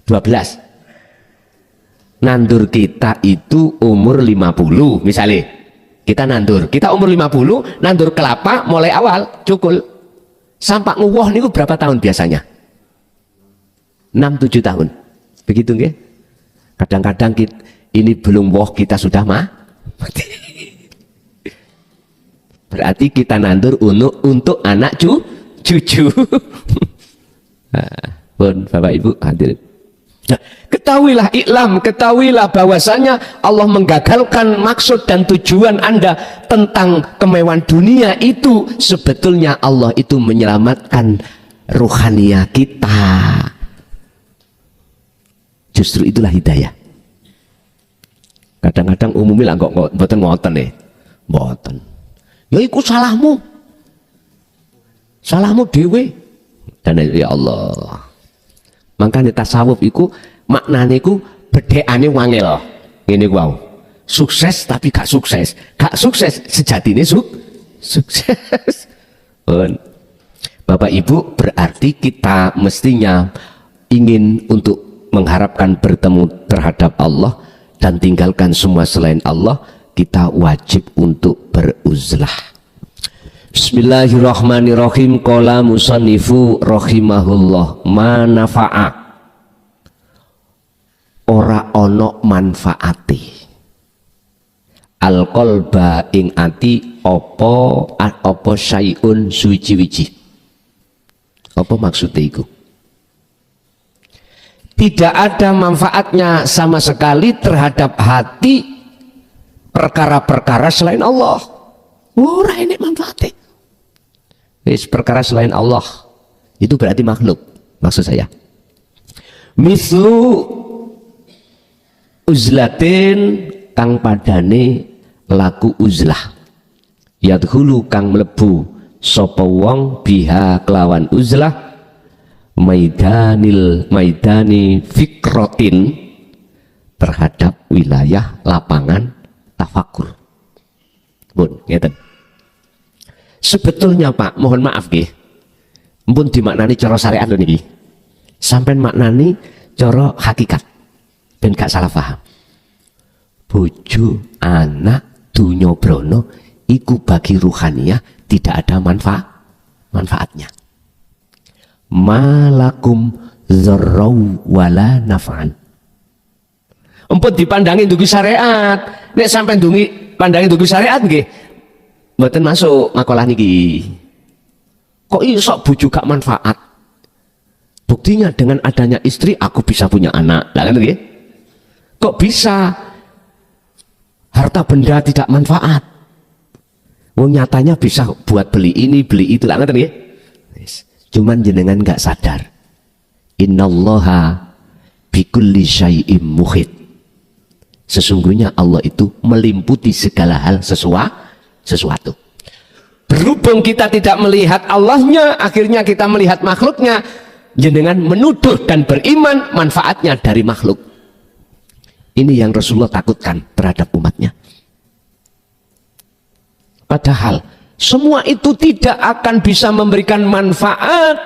12. Nandur kita itu umur 50 misalnya. Kita nandur, kita umur 50, nandur kelapa mulai awal cukul sampai nguwoh niku berapa tahun biasanya? 6-7 tahun. Begitu nggih? Kadang-kadang ini belum woh kita sudah mati. Berarti kita nandur untuk anak cucu. Pun Bapak Ibu hadirin. Nah, ketahuilah bahwasanya Allah menggagalkan maksud dan tujuan Anda tentang kemewahan dunia itu. Sebetulnya Allah itu menyelamatkan ruhania kita. Justru itulah hidayah. Kadang-kadang umumnya kok mboten ngoten nih. Mboten. Ya iku salahmu. Salahmu dhewe. Dan ya Allah. Makanya tasawuf iku maknane iku bedhekane wangel. Ngene ku wae. Sukses tapi gak sukses. Gak sukses sejatine sukses. Bapak Ibu, berarti kita mestinya ingin untuk mengharapkan bertemu terhadap Allah dan tinggalkan semua selain Allah. Kita wajib untuk beruzlah. Bismillahirrahmanirrahim. Qala musannifu rahimahullah, ma nafa'a, ora ono manfaati al qalba ing ati apa syai'un suci-wici. Apa maksudnya itu? Tidak ada manfaatnya sama sekali terhadap hati perkara-perkara selain Allah. Ora ini manfaatnya. Perkara selain Allah itu berarti makhluk, maksud saya. Mislu uzlatin kang padane laku uzlah. Yadkhulu kang mlebu sapa wong biha kelawan uzlah maidani fikrotin, terhadap wilayah lapangan tafakur. Bun, ngeten. Sebetulnya Pak, mohon maaf nggih. Mpun dimaknani cara syariat lho niki. Sampeyan maknani cara hakikat. Ben gak salah paham. Bojo, anak, dunya brana iku bagi ruhaniyah tidak ada manfaatnya. Malakum dzarrau wala naf'an. Empun dipandangi ndugi syariat. Nek sampeyan ndungi pandangi ndugi syariat nggih, mboten masuk makalah niki. Kok iso bojo gak manfaat? Buktinya dengan adanya istri aku bisa punya anak. Lah kan nggih? Kok bisa harta benda tidak manfaat? Wong nyatanya bisa buat beli ini, beli itu. Lah ngoten nggih? Cuman jenengan gak sadar. Innallaha bikulli syai'im muhit. Sesungguhnya Allah itu melimputi segala hal sesuatu. Berhubung kita tidak melihat Allahnya, akhirnya kita melihat makhluknya. Jenengan menuduh dan beriman manfaatnya dari makhluk. Ini yang Rasulullah takutkan terhadap umatnya. Padahal semua itu tidak akan bisa memberikan manfaat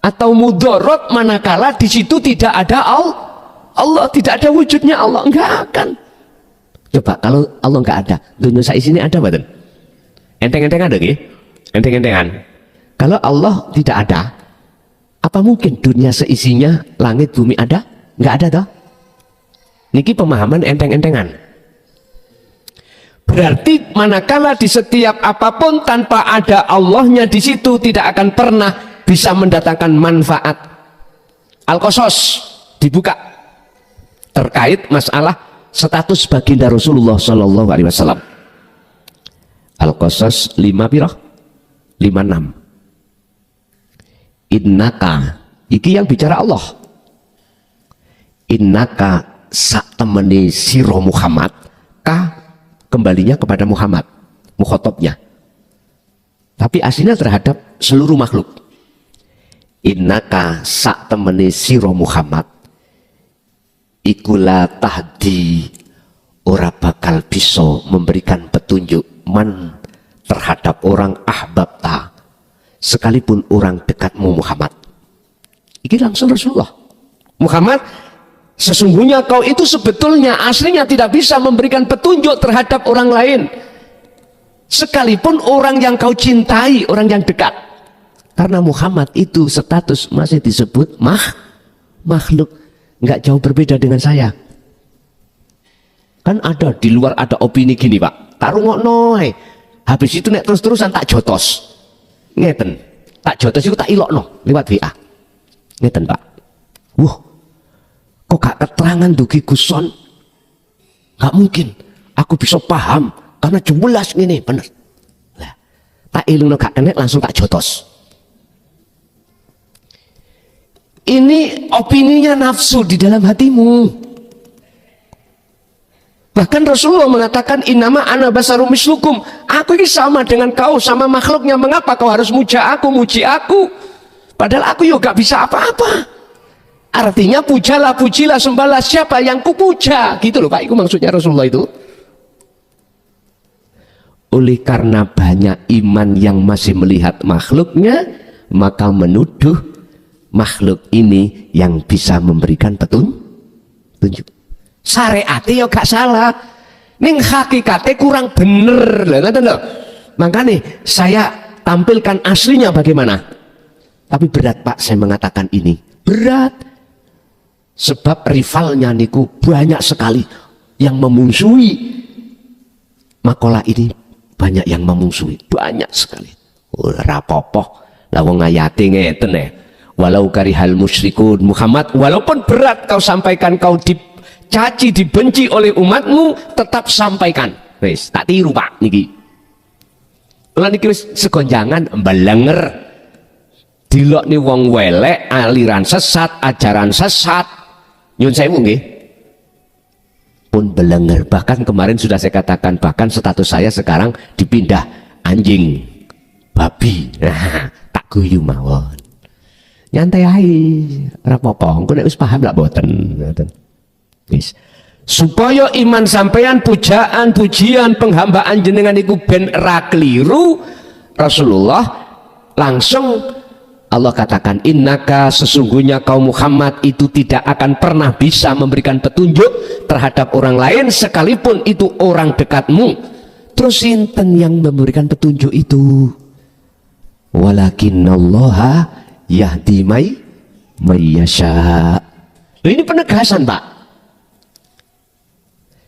atau mudarat manakala di situ tidak ada Allah, tidak ada wujudnya Allah, enggak akan. Coba kalau Allah enggak ada, dunia saya sini ada badan. Enteng-enteng ada nggih? Enteng-entengan. Kalau Allah tidak ada, apa mungkin dunia seisinya, langit bumi ada? Enggak ada toh? Niki pemahaman enteng-entengan. Berarti manakala di setiap apapun tanpa ada Allahnya di situ tidak akan pernah bisa mendatangkan manfaat. Al-Qasas dibuka terkait masalah status baginda Rasulullah Shallallahu Alaihi Wasallam. Al-Qasas 5 pirah 56. Innaka, iki yang bicara Allah. Innaka sak temeni siro Muhammad, ka kembalinya kepada Muhammad, mukhatabnya. Tapi aslinya terhadap seluruh makhluk. Innaka sak temeni siro Muhammad, ikulah tahdi, ora bakal bisa memberikan petunjuk man terhadap orang ahbabta, sekalipun orang dekatmu Muhammad. Ini langsung Rasulullah. Muhammad, sesungguhnya kau itu sebetulnya aslinya tidak bisa memberikan petunjuk terhadap orang lain, sekalipun orang yang kau cintai, orang yang dekat. Karena Muhammad itu status masih disebut makhluk. nggak jauh berbeda dengan saya. Kan ada di luar ada opini gini Pak, tak rungokno ae. Habis itu nek terus-terusan tak jotos. Ngeten. Tak jotos itu tak ilokno lewat WA. Ngeten Pak. Wah, kok gak keterangan dugi Guson? Gak mungkin. Aku bisa paham karena jelas ngene bener. Lah, tak ilungno gak kena langsung tak jotos. Ini opininya nafsu di dalam hatimu. Bahkan Rasulullah mengatakan innama ana basarum mislukum. Aku ini sama dengan kau, sama makhluknya. Mengapa kau harus muja aku, muji aku? Padahal aku juga gak bisa apa-apa. Artinya pujalah, pujilah, sembahlah siapa yang kupuja. Gitu loh Pak, itu maksudnya Rasulullah itu. Oleh karena banyak iman yang masih melihat makhluknya, maka menuduh makhluk ini yang bisa memberikan petunjuk. Syariatnya ya gak salah, ning hakikatnya kurang bener loh. Makanya saya tampilkan aslinya bagaimana. Tapi berat Pak saya mengatakan ini, berat. Sebab rivalnya niku banyak sekali yang memungsuhi makalah ini, banyak yang memungsuhi, banyak sekali. Rapopoh lah wong ayate ngeten ya. Walau karihal musyrikun Muhammad, walaupun berat kau sampaikan, kau dicaci, dibenci oleh umatmu, tetap sampaikan. Wis, tak tiru Pak niki. Lan niki wis segonjangan mbelenger. Dilok ni wong welek, aliran sesat, ajaran sesat. Nyun sewu nggih. Pun belenger. Bahkan kemarin sudah saya katakan, bahkan status saya sekarang dipindah anjing, babi. Nah, tak guyu mawon. Nyantai ae, ora apa-apa. Engko nek wis paham lak boten. Wis. Supaya iman sampeyan, pujaan, pujian, penghambaan jenengan iku ben ra kliru, Rasulullah langsung Allah katakan, innaka sesungguhnya kaum Muhammad itu tidak akan pernah bisa memberikan petunjuk terhadap orang lain sekalipun itu orang dekatmu. Terus sinten yang memberikan petunjuk itu? Walakinallaha yahdi may yasha. Ini penegasan Pak.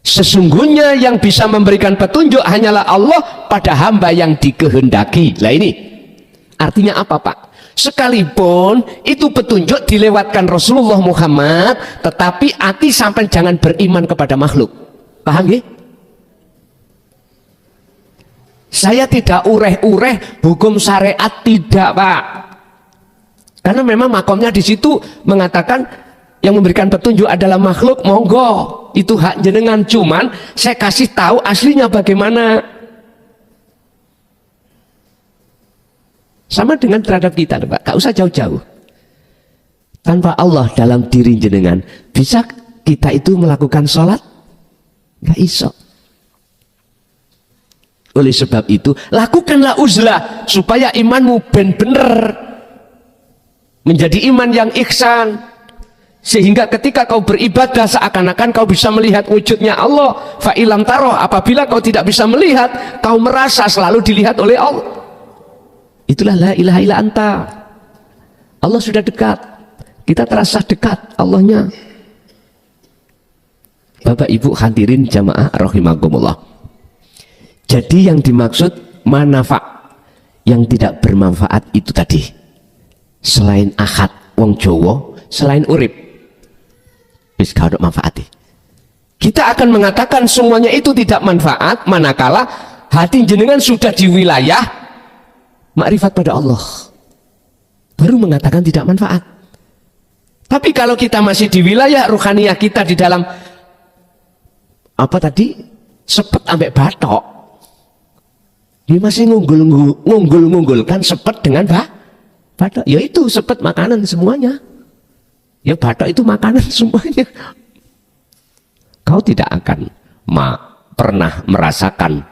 Sesungguhnya yang bisa memberikan petunjuk hanyalah Allah pada hamba yang dikehendaki. Lah ini artinya apa Pak? Sekalipun itu petunjuk dilewatkan Rasulullah Muhammad, tetapi hati sampai jangan beriman kepada makhluk. Paham ya? Saya tidak ureh-ureh hukum syariat, tidak Pak. Karena memang makomnya di situ mengatakan yang memberikan petunjuk adalah makhluk, monggo, itu hak jenengan. Cuman saya kasih tahu aslinya bagaimana. Sama dengan terhadap kita Pak, gak usah jauh-jauh. Tanpa Allah dalam diri jenengan, bisa kita itu melakukan sholat? Gak iso. Oleh sebab itu, lakukanlah uzlah supaya imanmu bener-bener menjadi iman yang ihsan, sehingga ketika kau beribadah seakan-akan kau bisa melihat wujudnya Allah. Fa'ilam taroh, apabila kau tidak bisa melihat, kau merasa selalu dilihat oleh Allah. Itulah la ilaha illa anta. Allah sudah dekat, kita terasa dekat Allahnya. Bapak Ibu hadirin jamaah rahimakumullah. Jadi yang dimaksud manfaat yang tidak bermanfaat itu tadi, selain ahad wong Jawa, selain urip wis gak ada manfaatnya. Kita akan mengatakan semuanya itu tidak manfaat manakala hati jenengan sudah di wilayah makrifat pada Allah, baru mengatakan tidak manfaat. Tapi kalau kita masih di wilayah ruhaniyah, kita di dalam apa tadi, sepet ambek batok, dia masih ngunggulkan sepet dengan batok. Ya itu sepet makanan semuanya, ya batok itu makanan semuanya. Kau tidak akan pernah merasakan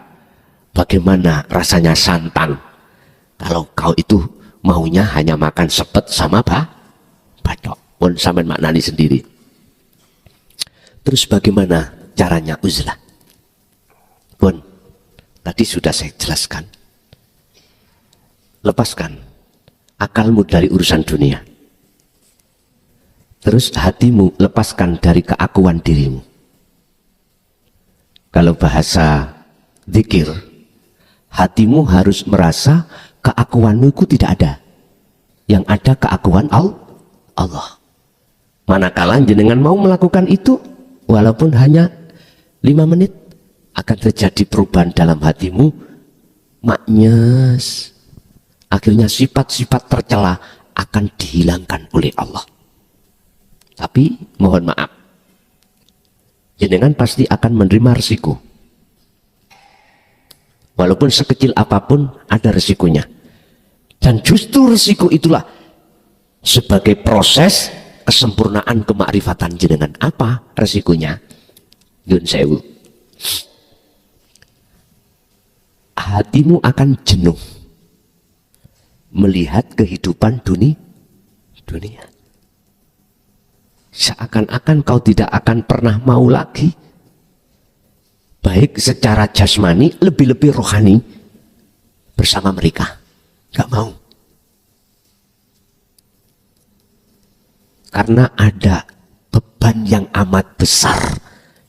bagaimana rasanya santan kalau kau itu maunya hanya makan sepet sama batok. Pun sampai maknani sendiri. Terus bagaimana caranya uzlah? Pun tadi sudah saya jelaskan. Lepaskan akalmu dari urusan dunia. Terus hatimu lepaskan dari keakuan dirimu. Kalau bahasa zikir, hatimu harus merasa keakuanmu itu tidak ada. Yang ada keakuan Allah. Manakala jenengan mau melakukan itu, walaupun hanya 5 menit, akan terjadi perubahan dalam hatimu. Maknyes. Akhirnya sifat-sifat tercela akan dihilangkan oleh Allah. Tapi mohon maaf, jenengan pasti akan menerima resiko. Walaupun sekecil apapun ada resikonya. Dan justru resiko itulah sebagai proses kesempurnaan kemakrifatan jenengan. Apa resikonya? Yun sewu. Hatimu akan jenuh melihat kehidupan dunia. Seakan-akan kau tidak akan pernah mau lagi, baik secara jasmani, lebih-lebih rohani, bersama mereka. Gak mau. Karena ada beban yang amat besar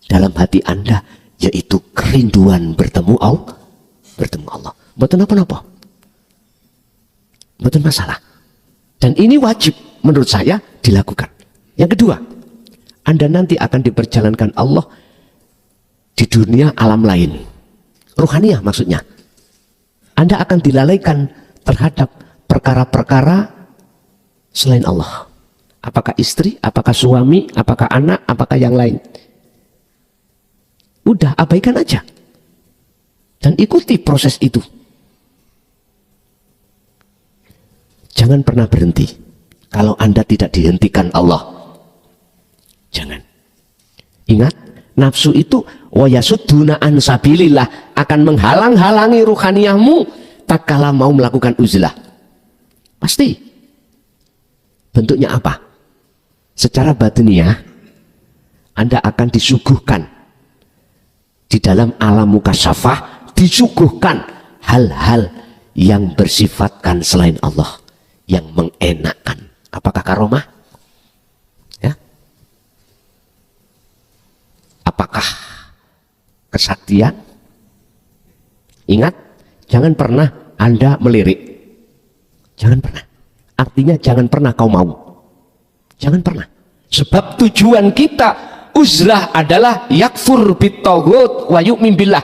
dalam hati Anda, yaitu kerinduan bertemu Allah. Bukan apa-apa. Bukan masalah. Dan ini wajib menurut saya dilakukan. Yang kedua, Anda nanti akan diperjalankan Allah di dunia alam lain. Ruhaniyah maksudnya. Anda akan dilalaikan terhadap perkara-perkara selain Allah. Apakah istri, apakah suami, apakah anak, apakah yang lain. Udah, abaikan aja. Dan ikuti proses itu. Jangan pernah berhenti. Kalau Anda tidak dihentikan Allah, jangan. Ingat, nafsu itu wayasudduna an sabilillah, akan menghalang-halangi ruhaniyahmu tak kala mau melakukan uzlah. Pasti. Bentuknya apa? Secara batiniah, Anda akan disuguhkan di dalam alam mukasyafah, disuguhkan hal-hal yang bersifatkan selain Allah, yang mengenakkan. Apakah karomah? Ya. Apakah kesaktian? Ingat, jangan pernah Anda melirik. Jangan pernah. Artinya jangan pernah kau mau. Jangan pernah. Sebab tujuan kita uzlah adalah yakfur bittaghut wa yu'min billah.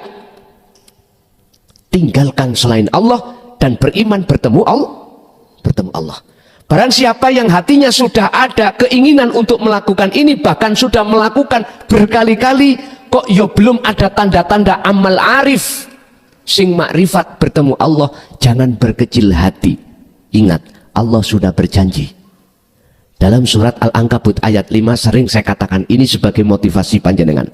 Tinggalkan selain Allah dan beriman bertemu Allah. Barang siapa yang hatinya sudah ada keinginan untuk melakukan ini, bahkan sudah melakukan berkali-kali, kok ya belum ada tanda-tanda amal arif sing makrifat bertemu Allah, jangan berkecil hati. Ingat, Allah sudah berjanji. Dalam surat Al-Ankabut ayat 5 sering saya katakan ini sebagai motivasi panjenengan.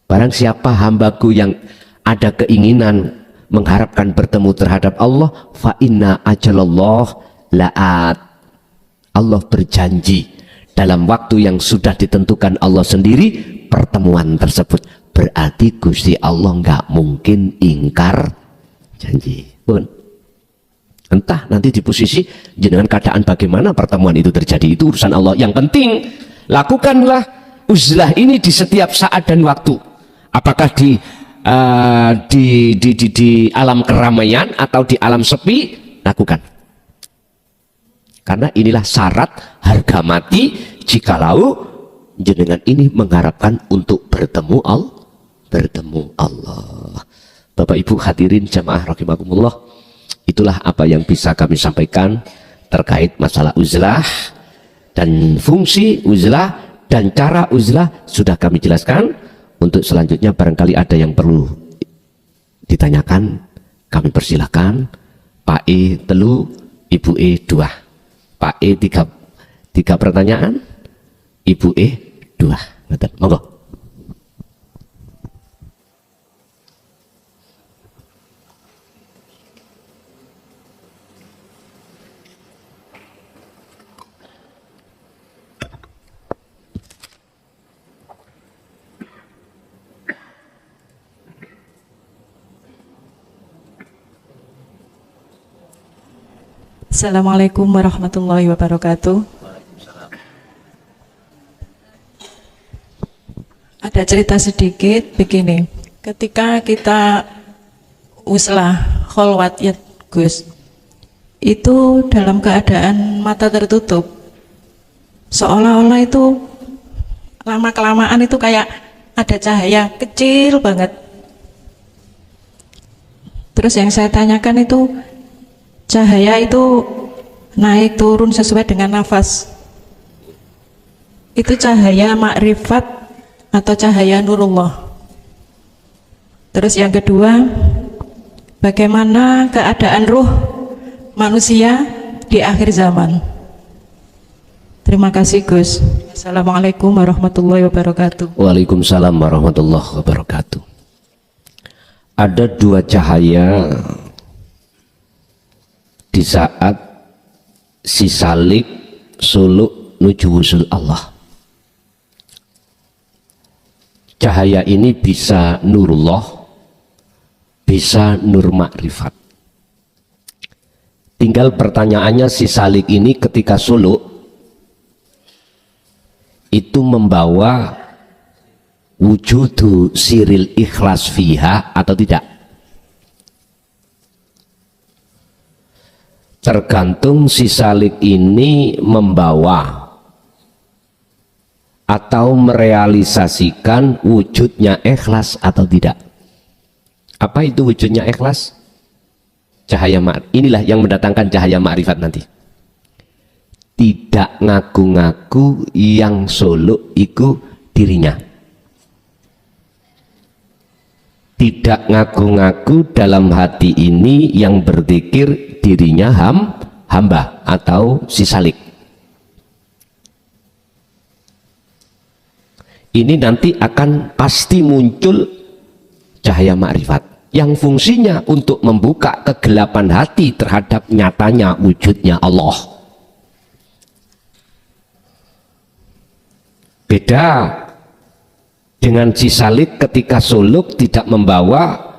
Barang siapa hambaku yang ada keinginan mengharapkan bertemu terhadap Allah, fa inna ajalallah la'at. Allah berjanji dalam waktu yang sudah ditentukan Allah sendiri pertemuan tersebut. Berarti Gusti Allah nggak mungkin ingkar janji pun. Entah nanti di posisi jenengan keadaan bagaimana pertemuan itu terjadi, itu urusan Allah. Yang penting lakukanlah uzlah ini di setiap saat dan waktu. Apakah di alam keramaian atau di alam sepi, lakukan. Karena inilah syarat harga mati jikalau jenengan ini mengharapkan untuk bertemu Allah. Bapak Ibu hadirin jamaah rahimakumullah, itulah apa yang bisa kami sampaikan terkait masalah uzlah, dan fungsi uzlah dan cara uzlah sudah kami jelaskan. Untuk selanjutnya barangkali ada yang perlu ditanyakan, kami persilahkan. Pak E telu, Ibu E 2. Pak E 3 pertanyaan, Ibu E 2. Monggo. Assalamualaikum warahmatullahi wabarakatuh. Ada cerita sedikit begini. Ketika kita uslah kholwat ya Gus, itu dalam keadaan mata tertutup, seolah-olah itu lama-kelamaan itu kayak ada cahaya kecil banget. Terus yang saya tanyakan itu, cahaya itu naik turun sesuai dengan nafas. Itu cahaya makrifat atau cahaya nurullah? Terus yang kedua, bagaimana keadaan ruh manusia di akhir zaman? Terima kasih Gus. Assalamualaikum warahmatullahi wabarakatuh. Waalaikumsalam warahmatullahi wabarakatuh. Ada dua cahaya di saat si salik suluk nuju wusul Allah. Cahaya ini bisa nurullah, bisa nur makrifat. Tinggal pertanyaannya, si salik ini ketika suluk itu membawa wujudu siril ikhlas fiha atau tidak? Tergantung si salik ini membawa atau merealisasikan wujudnya ikhlas atau tidak. Apa itu wujudnya ikhlas? Cahaya ma'rifat. Inilah yang mendatangkan cahaya ma'rifat nanti. Tidak ngaku-ngaku yang suluk itu dirinya. Tidak ngaku-ngaku dalam hati ini yang berzikir dirinya hamba atau si salik. Ini nanti akan pasti muncul cahaya ma'rifat yang fungsinya untuk membuka kegelapan hati terhadap nyatanya wujudnya Allah. Beda dengan si salik ketika suluk tidak membawa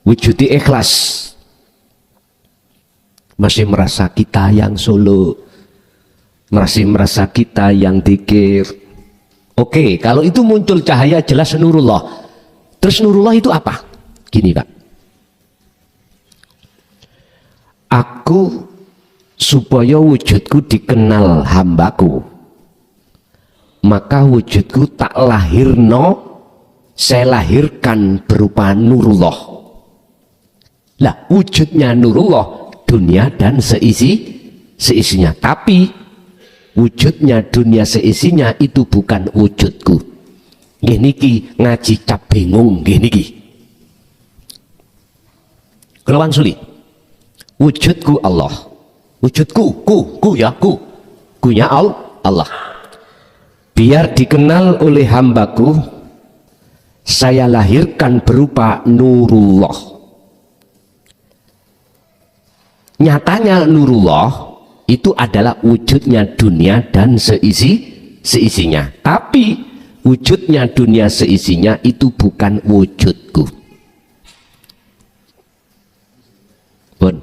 wujudi ikhlas. Masih merasa kita yang suluk, masih merasa kita yang dzikir. Oke, kalau itu muncul cahaya jelas nurullah. Terus nurullah itu apa? Gini Pak, aku supaya wujudku dikenal hambaku, maka wujudku tak lahirno, saya lahirkan berupa nurullah. Lah wujudnya nurullah dunia dan seisinya, tapi wujudnya dunia seisinya itu bukan wujudku. Gini ki ngaji cap bingung gini ki. Kelawan suli. Wujudku Allah. Wujudku kunya Allah. Biar dikenal oleh hambaku, saya lahirkan berupa nurullah. Nyatanya nurullah itu adalah wujudnya dunia dan seisinya. Tapi wujudnya dunia seisinya itu bukan wujudku. Pun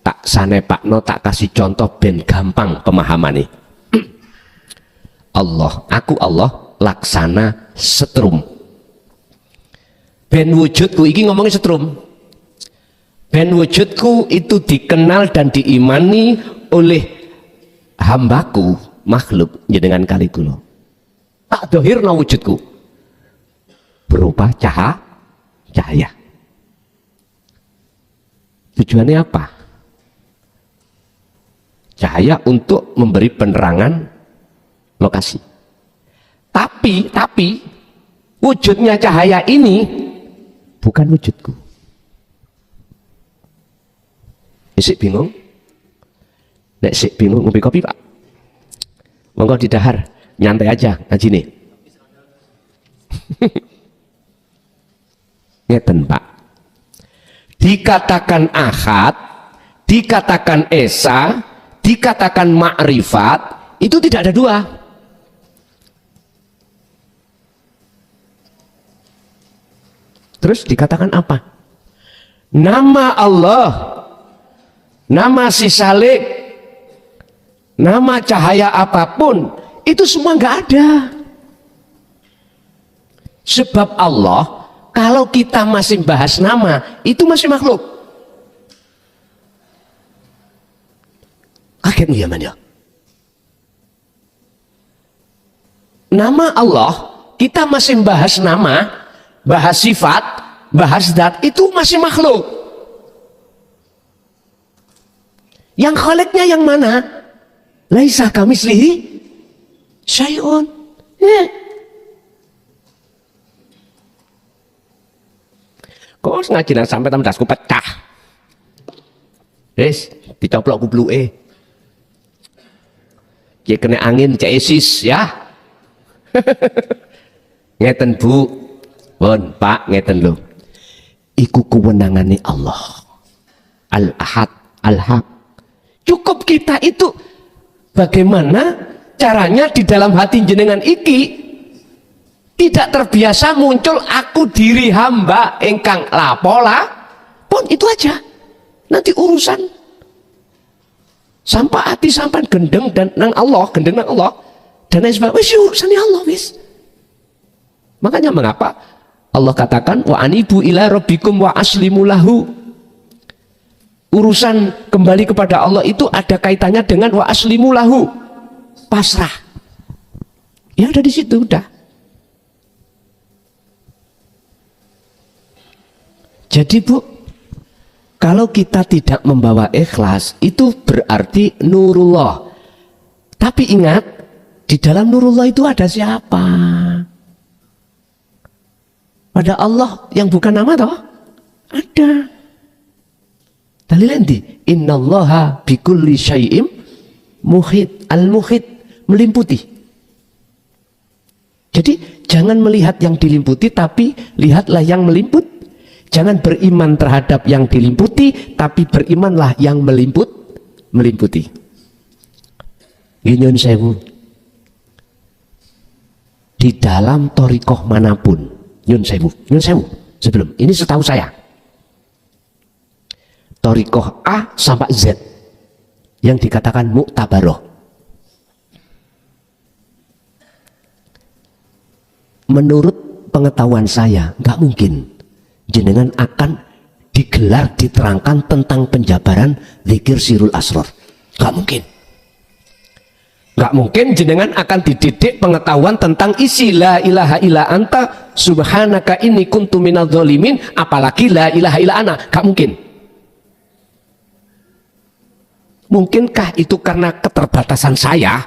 tak sane Pakno tak kasih contoh ben gampang pemahaman nih. Aku Allah laksana setrum. Ben wujudku iki ngomongin setrum. Ben wujudku itu dikenal dan diimani oleh hambaku makhluk dengan kali kula. Tak dohirna wujudku berupa cahaya. Tujuannya apa? Cahaya untuk memberi penerangan lokasi. Tapi wujudnya cahaya ini bukan wujudku. Isik bingung? Nek sik bingung ngopi kopi Pak. Monggo didahar, nyantai aja ngaji nih. Ngeten Pak. Dikatakan ahad, dikatakan esa, dikatakan ma'rifat, itu tidak ada dua. Terus dikatakan apa? Nama Allah, nama si salik, nama cahaya apapun, itu semua nggak ada. Sebab Allah, kalau kita masih bahas nama, itu masih makhluk. Kaget ya man ya. Nama Allah, kita masih bahas nama, bahas sifat, bahas zat, itu masih makhluk. Yang khaliknya yang mana? Laisa kamislihi syai'un. Kok ngaji nang sampai temen dasku pecah. Wis, dicoplok kupluke. Ki kena angin cek esis ya. Ngeten Bu. Pun Pak, ngeten lho. Iku kewenangane Allah. Al-Ahad, Al-Haq. Cukup kita itu bagaimana caranya di dalam hati jenengan iki tidak terbiasa muncul aku diri hamba engkang lapola pun itu aja. Nanti urusan sampai hati sampai gendeng dan nang Allah, gendeng nang Allah dan lain sebagainya. Wis urusannya Allah wis. Makanya mengapa Allah katakan wa anibu ila rabbikum wa aslimu lahu. Urusan kembali kepada Allah itu ada kaitannya dengan wa aslimu lahu, pasrah. Ya udah di situ udah. Jadi Bu, kalau kita tidak membawa ikhlas itu berarti nurullah. Tapi ingat, di dalam nurullah itu ada siapa? Pada Allah yang bukan nama toh? Ada. Dalil endi? Innallaha bikulli syai'im muhit, al-muhit, melimputi. Jadi jangan melihat yang dilimputi tapi lihatlah yang melimput. Jangan beriman terhadap yang dilimputi tapi berimanlah yang melimputi. Nyun sewu. Di dalam thariqah manapun, nyun sewu. Sebelum ini setahu saya thariqah A sampai Z yang dikatakan muktabaroh. Menurut pengetahuan saya, nggak mungkin jenengan akan digelar diterangkan tentang penjabaran zikir sirul asrar. Nggak mungkin. Nggak mungkin jenengan akan dididik pengetahuan tentang isi la ilaha illa anta subhanaka inni kuntu minadz dzalimin, apalagi la ilaha illa ana. Nggak mungkin. Mungkinkah itu karena keterbatasan saya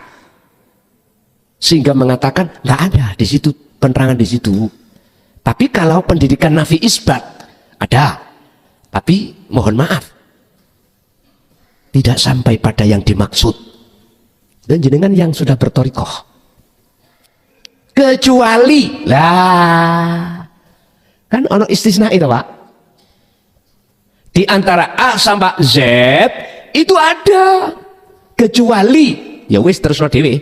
sehingga mengatakan nggak ada di situ penerangan di situ? Tapi kalau pendidikan nafi isbat ada, tapi mohon maaf tidak sampai pada yang dimaksud. Dan jenengan yang sudah berthariqah, kecuali lah kan ono istisna itu Pak, di antara A sampai Z itu ada kecuali ya wis terus no dewe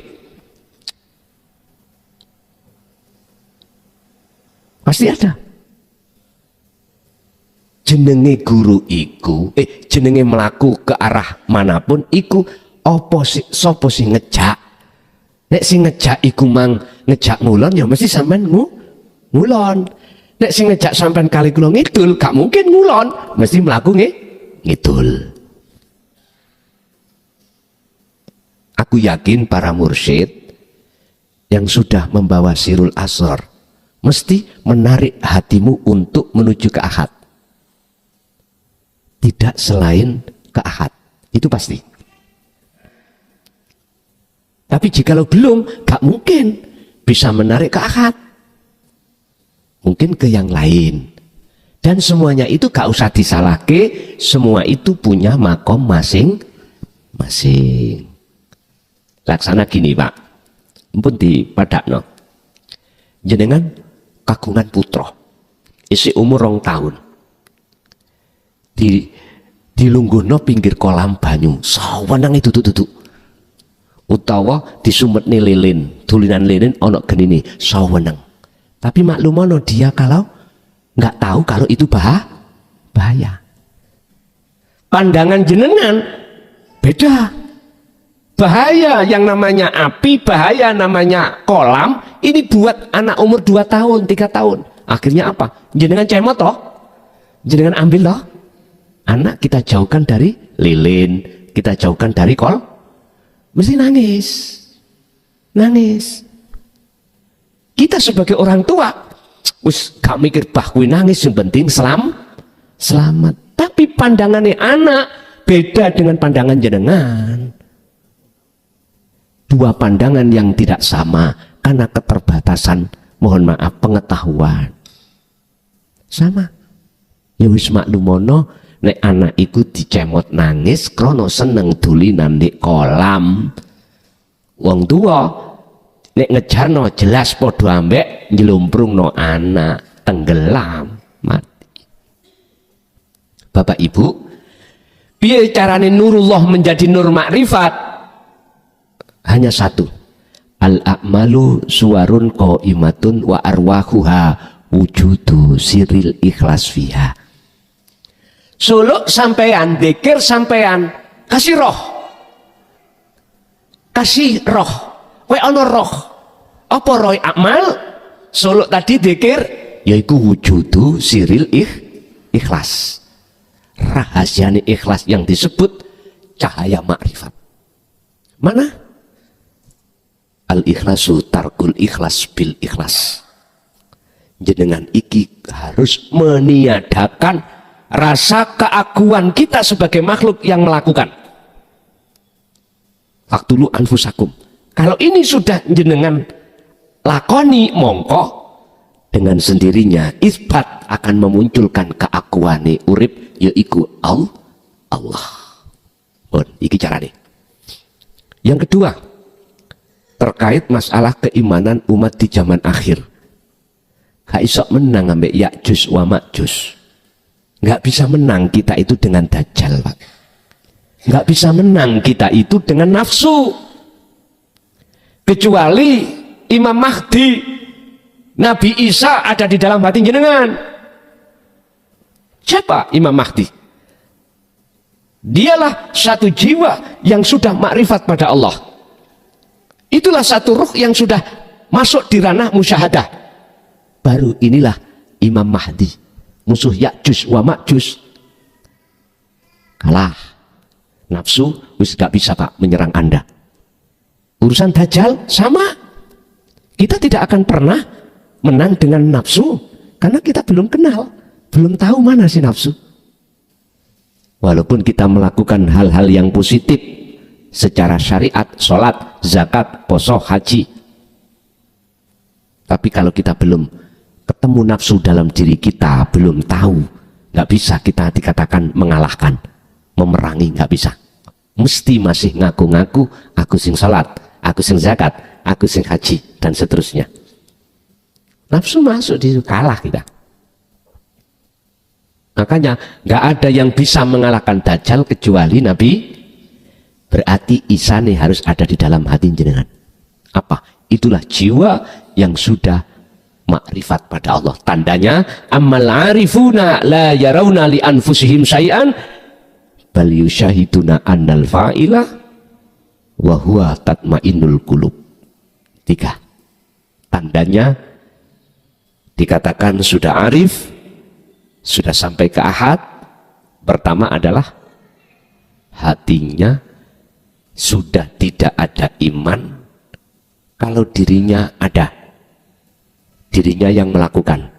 pasti ada. Jenenge guru iku jenenge melaku ke arah manapun iku apa sapa sing ngejak. Nek sing ngejak iku mang ngejak ngulon ya mesti sampean ngulon. Nek sing ngejak sampean kali kula ngidul gak mungkin ngulon, mesti mlaku ngidul. Aku yakin para mursyid yang sudah membawa sirul asrar mesti menarik hatimu untuk menuju ke ahad. Tidak selain ke ahad, itu pasti. Tapi jikalau belum, gak mungkin bisa menarik ke ahad. Mungkin ke yang lain. Dan semuanya itu gak usah disalahke, semua itu punya makom masing-masing. Laksana gini Pak, ampun di padakno. Jenengan kagungan putra, isi umur 2 tahun. Dilungguhno pinggir kolam banyu, sawenang itu tutu. Utawa disumetne lilin, tulinan lilin ono genine, sawenang. Tapi maklumono dia kalau nggak tahu kalau itu bahaya. Pandangan jenengan beda. Bahaya yang namanya api, bahaya namanya kolam, Ini buat anak umur 2 tahun, 3 tahun. Akhirnya apa? Jenengan cemot toh? Jenengan ambil toh? Anak kita jauhkan dari lilin, kita jauhkan dari kol, mesti nangis. Nangis. Kita sebagai orang tua, wis gak mikir bah kuwi nangis, yang penting selamat. Tapi pandangannya anak beda dengan pandangan jenengan. Dua pandangan yang tidak sama karena keterbatasan, mohon maaf, pengetahuan. Sama. Ya wis maklumono, nek anak iku dicemot nangis krono seneng dulinan di kolam. Wong tua nek ngejarno jelas podo ambek nyelumprungno anak tenggelam mati. Bapak Ibu, piye carane nurullah menjadi nur makrifat? Hanya satu. Al-a'malu suwarun qaimatun wa arwahuha wujudu siril ikhlas fiha. Suluk sampean, dzikir sampean, kasih roh. Kasih roh. Kowe ana roh. Apa roh amal? Suluk tadi dzikir yaiku wujudu siril ikhlas. Rahasiane ikhlas yang disebut cahaya makrifat. Mana? Al-ikhlasu tarkul ikhlas bil ikhlas. Jenengan iki harus meniadakan rasa keaguan kita sebagai makhluk yang melakukan. Faktulu anfusakum. Kalau ini sudah jenengan lakoni, mongko dengan sendirinya isbat akan memunculkan keaguane urip yaiku Allah. Bon, iki carane. Yang kedua, terkait masalah keimanan umat di zaman akhir. Gak iso menang ambek Ya'juj wa Ma'juj. Gak bisa menang kita itu dengan Dajjal, Pak. Gak bisa menang kita itu dengan nafsu. Kecuali Imam Mahdi, Nabi Isa ada di dalam hati jenengan. Siapa Imam Mahdi? Dialah satu jiwa yang sudah makrifat pada Allah. Itulah satu ruh yang sudah masuk di ranah musyahadah. Baru inilah Imam Mahdi, musuh Ya'juj wa Ma'juj. Kalah. Nafsu wis gak bisa Pak menyerang Anda. Urusan Dajjal sama. Kita tidak akan pernah menang dengan nafsu karena kita belum kenal, belum tahu mana si nafsu. Walaupun kita melakukan hal-hal yang positif secara syariat, sholat, zakat, poso, haji, tapi kalau kita belum ketemu nafsu dalam diri kita, belum tahu, nggak bisa kita dikatakan mengalahkan, memerangi, nggak bisa. Mesti masih ngaku-ngaku aku sing sholat, aku sing zakat, aku sing haji, dan seterusnya. Nafsu masuk di situ, kalah kita. Makanya nggak ada yang bisa mengalahkan Dajjal kecuali Nabi. Berarti isane harus ada di dalam hati jenengan. Apa? Itulah jiwa yang sudah makrifat pada Allah. Tandanya ammal arifuna la yarawna li anfusihim syai'an bal yusyahiduna annal fa'ila wa huwa tatma'innul qulub. 3. Tandanya dikatakan sudah arif, sudah sampai ke ahad. Pertama adalah hatinya sudah tidak ada iman kalau dirinya ada, dirinya yang melakukan,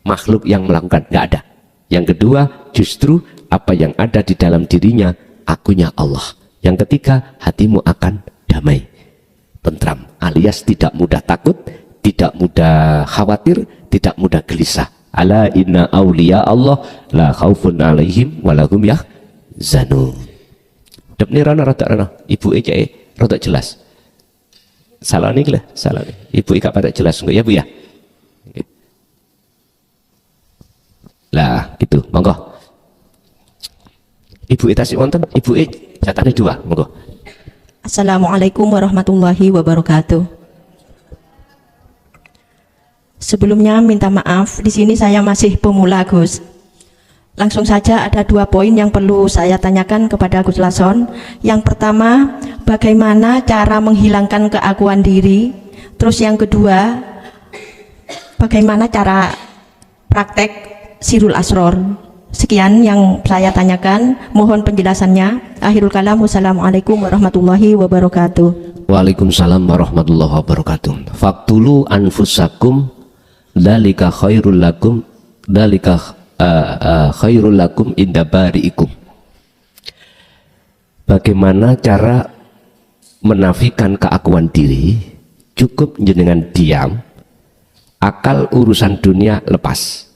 makhluk yang melakukan, nggak ada. Yang kedua, justru apa yang ada di dalam dirinya akunya Allah. Yang ketiga, hatimu akan damai, tentram, alias tidak mudah takut, tidak mudah khawatir, tidak mudah gelisah. Ala inna awliya Allah la khaufun alaihim walahum yahzanun. Dep ni rana rata ibu ece rata jelas. Salah ni lah, salah ni. Ibu ika pada jelas enggak ya Bu ya? Lah gitu, monggo. Ibu itasi wonten, ibu jatahnya 2, monggo. Assalamualaikum warahmatullahi wabarakatuh. Sebelumnya minta maaf, di sini saya masih pemula Gus. Langsung saja ada 2 poin yang perlu saya tanyakan kepada Gus Lason. Yang pertama, bagaimana cara menghilangkan keakuan diri? Terus yang kedua, bagaimana cara praktek sirul asror. Sekian yang saya tanyakan, mohon penjelasannya. Akhirul kalam, wassalamualaikum warahmatullahi wabarakatuh. Waalaikumsalam warahmatullahi wabarakatuh. Faktulu anfusakum dalika khairul lakum inda bari'ikum. Bagaimana cara menafikan keakuan diri? Cukup jenengan diam, akal urusan dunia lepas,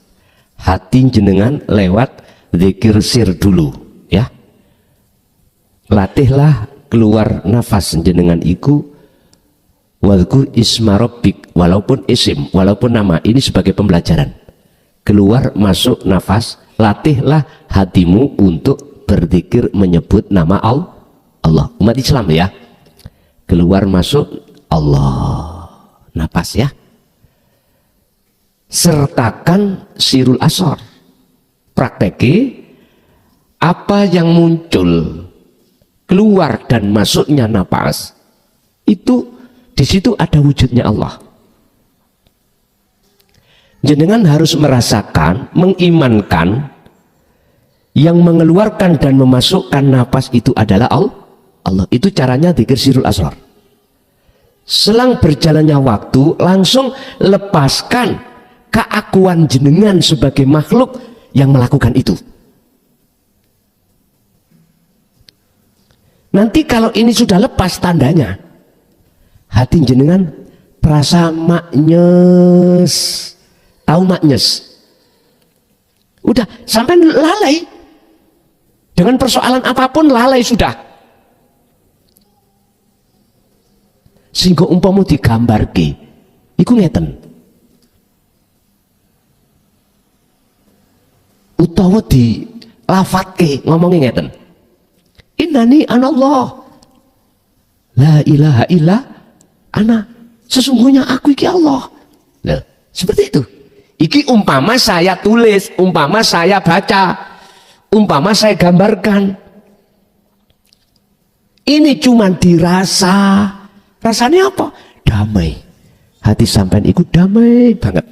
hati jenengan lewat zikir sir dulu, ya. Latihlah keluar nafas jenengan iku wadhkur isma rabbik, walaupun isim, walaupun nama, ini sebagai pembelajaran. Keluar masuk nafas, latihlah hatimu untuk berzikir menyebut nama Allah. Umat Islam ya. Keluar masuk Allah, nafas ya. Sertakan sirul asor, prakteki apa yang muncul keluar dan masuknya nafas itu, di situ ada wujudnya Allah. Jenengan harus merasakan, mengimankan yang mengeluarkan dan memasukkan nafas itu adalah Allah. Itu caranya dzikir sirul asrar. Selang berjalannya waktu, langsung lepaskan keakuan jenengan sebagai makhluk yang melakukan itu. Nanti kalau ini sudah lepas, tandanya hati jenengan perasa maknyes. Tahu maknyes? Udah sampai lalai dengan persoalan apapun, lalai sudah. Sehingga umpamu digambarke iku ngeten, utawa di lafatke ngomongnya ngeten, innani anallah la ilaha illa ana, sesungguhnya aku iki Allah. Nah, seperti itu. Iki umpama saya tulis, umpama saya baca, umpama saya gambarkan. Ini cuma dirasa. Rasanya apa? Damai. Hati sampean itu damai banget.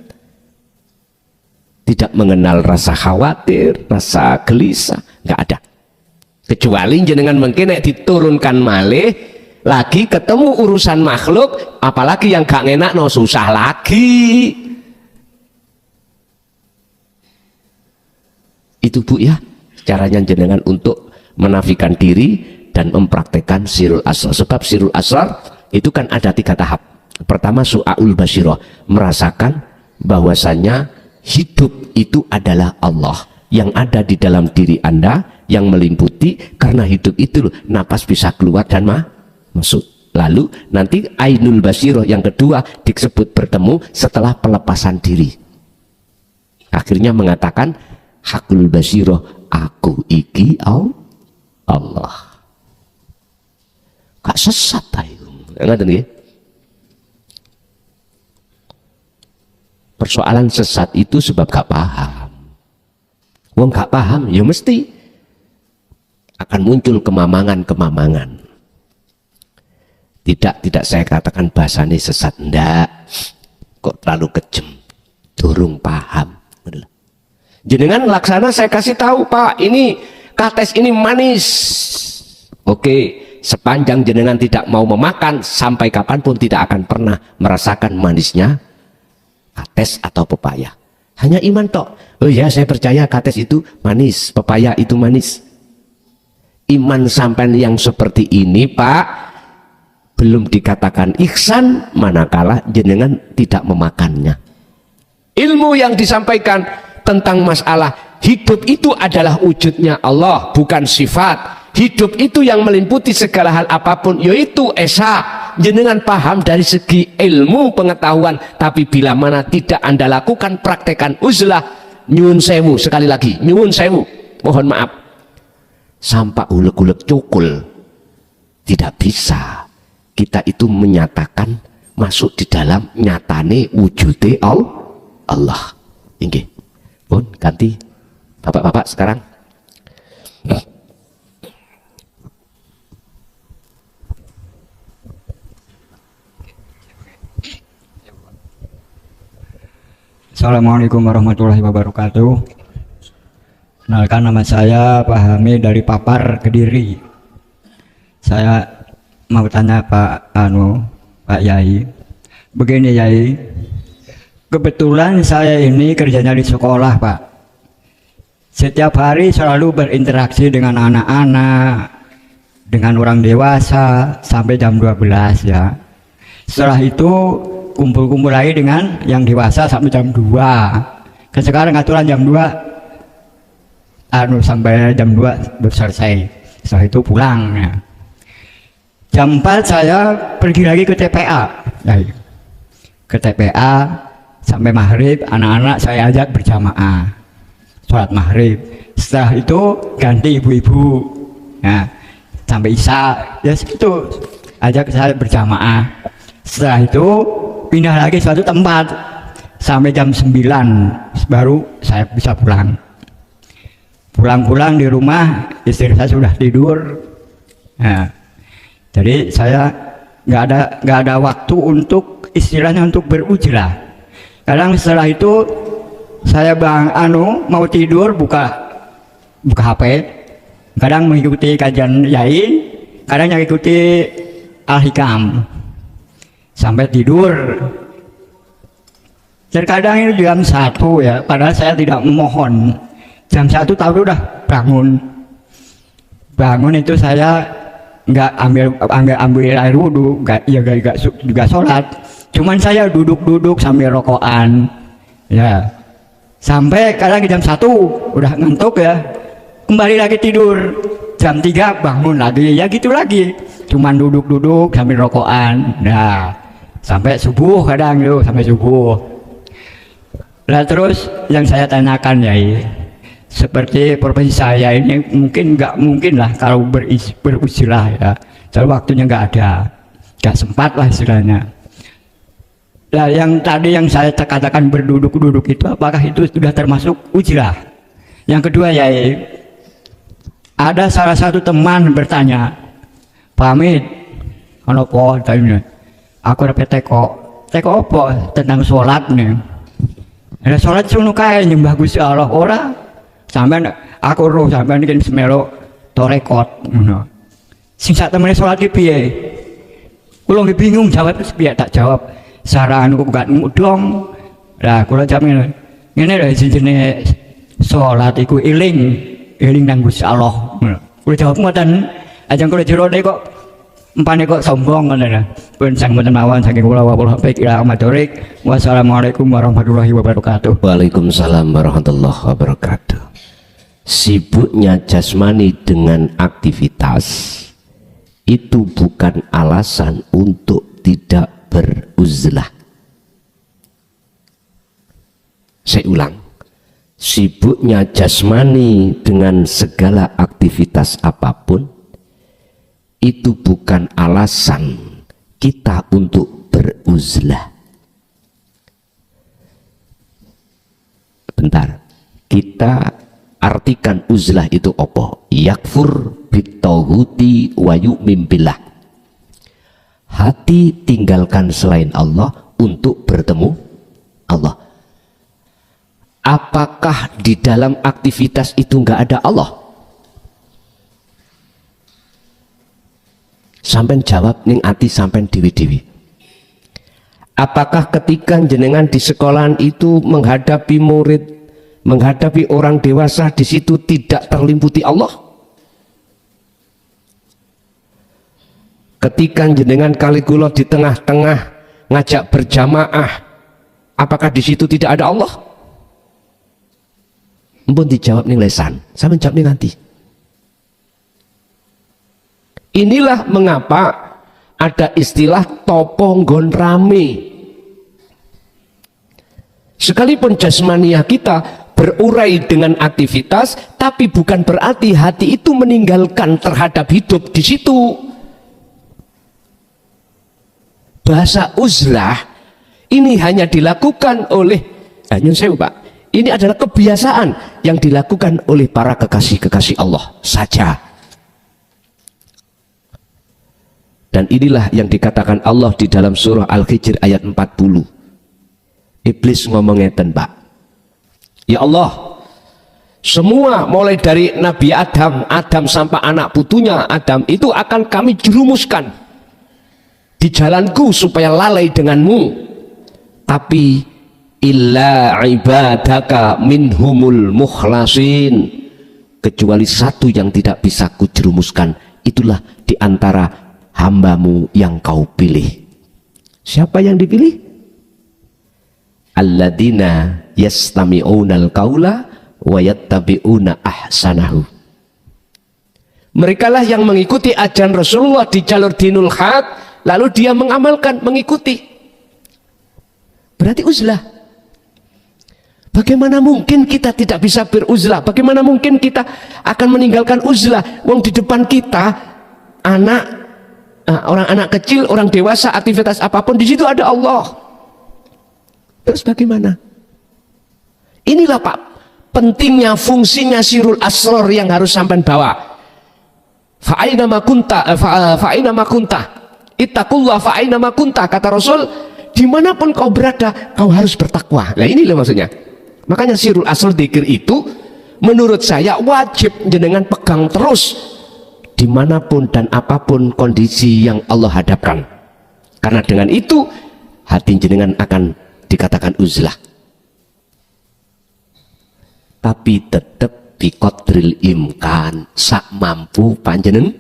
Tidak mengenal rasa khawatir, rasa gelisah, nggak ada. Kecuali jenengan mungkin diturunkan malih, lagi ketemu urusan makhluk, apalagi yang gak enak, no susah lagi. Itu Bu ya, caranya jenengan untuk menafikan diri dan mempraktekkan sirul asrar. Sebab sirul asrar itu kan ada 3 tahap. Pertama su'aul basyirah, merasakan bahwasannya hidup itu adalah Allah yang ada di dalam diri Anda, yang meliputi. Karena hidup itu napas bisa keluar dan masuk. Lalu nanti ainul basyirah yang kedua disebut bertemu setelah pelepasan diri. Akhirnya mengatakan hakul basyirah, aku iki Allah. Gak sesat ayo. Ngaten nggih. Persoalan sesat itu sebab gak paham. Wong gak paham ya mesti akan muncul kemamangan-kemamangan. Tidak saya katakan bahasanya sesat, ndak. Kok terlalu kejem, durung paham. Jenengan laksana saya kasih tahu, Pak, ini kates ini manis. Oke, sepanjang jenengan tidak mau memakan, sampai kapanpun tidak akan pernah merasakan manisnya kates atau pepaya. Hanya iman tok. Oh ya, saya percaya kates itu manis, pepaya itu manis. Iman sampean yang seperti ini, Pak, belum dikatakan ihsan manakala jenengan tidak memakannya. Ilmu yang disampaikan tentang masalah hidup itu adalah wujudnya Allah, bukan sifat. Hidup itu yang meliputi segala hal apapun, yaitu esa. Jenengan paham dari segi ilmu pengetahuan, tapi bila mana tidak Anda lakukan, praktekan uzlah, nyuwun sewu, sekali lagi nyuwun sewu, mohon maaf, sampai ulek-ulek cukul tidak bisa kita itu menyatakan masuk di dalam nyatane wujude Allah. Inggih. Pun ganti bapak-bapak sekarang. Assalamualaikum warahmatullahi wabarakatuh. Kenalkan, nama saya Pak Hamid dari Papar, Kediri. Saya mau tanya Pak Yai. Begini Yai, kebetulan saya ini kerjanya di sekolah Pak. Setiap hari selalu berinteraksi dengan anak-anak, dengan orang dewasa sampai jam 12 ya. Setelah itu kumpul-kumpul lagi dengan yang dewasa sampai jam 2. Kan sekarang aturan jam 2 sampai jam 2 baru selesai. Setelah itu pulang ya. Jam 4 saya pergi lagi ke TPA ya. Ke TPA sampai maghrib, anak-anak saya ajak berjamaah sholat maghrib. Setelah itu ganti ibu-ibu ya, sampai isya ya segitu, ajak saya berjamaah. Setelah itu pindah lagi suatu tempat sampai jam 9 baru saya bisa pulang. Pulang di rumah istri saya sudah tidur. Nah, jadi saya nggak ada waktu untuk istilahnya untuk berujlah. Kadang setelah itu saya mau tidur buka HP. Kadang mengikuti kajian Yai, kadang mengikuti Al-Hikam sampai tidur. Terkadang ini jam 1 ya, padahal saya tidak memohon. Jam 1 tahu udah bangun itu saya nggak ambil air wudhu, nggak juga sholat. Cuman saya duduk sambil rokokan ya, sampai kadang jam 1 udah ngantuk ya, kembali lagi tidur. Jam 3 bangun lagi ya, gitu lagi, cuman duduk sambil rokokan. Nah sampai subuh, kadang itu sampai subuh. Nah terus yang saya tanyakan ya, seperti profesi saya ini nggak mungkin lah kalau berusilah ya, jadi waktunya nggak sempat lah istilahnya. Nah yang tadi yang saya katakan berduduk itu, apakah itu sudah termasuk ujilah? Yang kedua ya, ada salah satu teman bertanya, Pak Hamid, kenapa tanya? Aku dapat teko apa tentang sholat nih? Ada sholat sunu kae nyembah Gusti Allah ora? Sampai aku roh sampai ini semelo torekot. Sing sak temene sholat ki piye? Kulo bingung jawab piye, tak jawab. Saranku gak mudong. Lah kula jamin ngene lho jenenge salat iku eling nang Gusti Allah. Kula jawab ngoten, ajeng kula jerone kok empane kok sombong ngono lho. Pun sang mboten mawon saking kula wallahi baik ila amadorik. Wassalamualaikum warahmatullahi wabarakatuh. Waalaikumsalam warahmatullahi wabarakatuh. Sibuknya jasmani dengan aktivitas itu bukan alasan untuk tidak beruzlah. Saya ulang, sibuknya jasmani dengan segala aktivitas apapun itu bukan alasan kita untuk beruzlah. Bentar, kita artikan uzlah itu apa? Yakfur bitauhuti wa yu'min billah. Hati tinggalkan selain Allah untuk bertemu Allah. Apakah di dalam aktivitas itu nggak ada Allah? Sampai jawab ning ati sampai dewi-dewi. Apakah ketika jenengan di sekolahan itu menghadapi murid, menghadapi orang dewasa, di situ tidak terlimputi Allah? Ketika jenengan kali kula di tengah-tengah ngajak berjamaah, apakah di situ tidak ada Allah? Ampun dijawab ning lesan, saya menjawab ning nanti. Inilah mengapa ada istilah topo nggon rame. Sekalipun jasmaniah kita berurai dengan aktivitas, tapi bukan berarti hati itu meninggalkan terhadap hidup di situ. Bahasa uzlah ini hanya dilakukan oleh Pak. Ini adalah kebiasaan yang dilakukan oleh para kekasih-kekasih Allah saja. Dan inilah yang dikatakan Allah di dalam surah Al-Hijr ayat 40. Iblis ngomong ngeten, Pak. Ya Allah, semua mulai dari Nabi Adam sampai anak putunya Adam itu akan kami jerumuskan di jalanku supaya lalai denganmu. Tapi illa ibadaka minhumul mukhlasin, kecuali satu yang tidak bisa kujerumuskan, itulah di antara hambamu yang kau pilih. Siapa yang dipilih? Alladzina yastami'unal qaula wa yattabi'una ahsanahu. Merekalah yang mengikuti ajaran Rasulullah di jalur dinul haq, lalu dia mengamalkan, mengikuti. Berarti uzlah. Bagaimana mungkin kita tidak bisa beruzlah? Bagaimana mungkin kita akan meninggalkan uzlah? Wong di depan kita anak, orang anak kecil, orang dewasa, aktivitas apapun, di situ ada Allah. Terus bagaimana? Inilah Pak, pentingnya fungsinya sirul asror yang harus sampai bawa. Fa'aina ma kunta ittaqullah fa'aina ma kunta, kata Rasul, dimanapun kau berada kau harus bertakwa. Nah inilah maksudnya. Makanya sirul asror dzikir itu menurut saya wajib jenengan pegang terus dimanapun dan apapun kondisi yang Allah hadapkan, karena dengan itu hati jenengan akan dikatakan uzlah. Tapi tetap biqadril imkan, sak mampu panjenengan.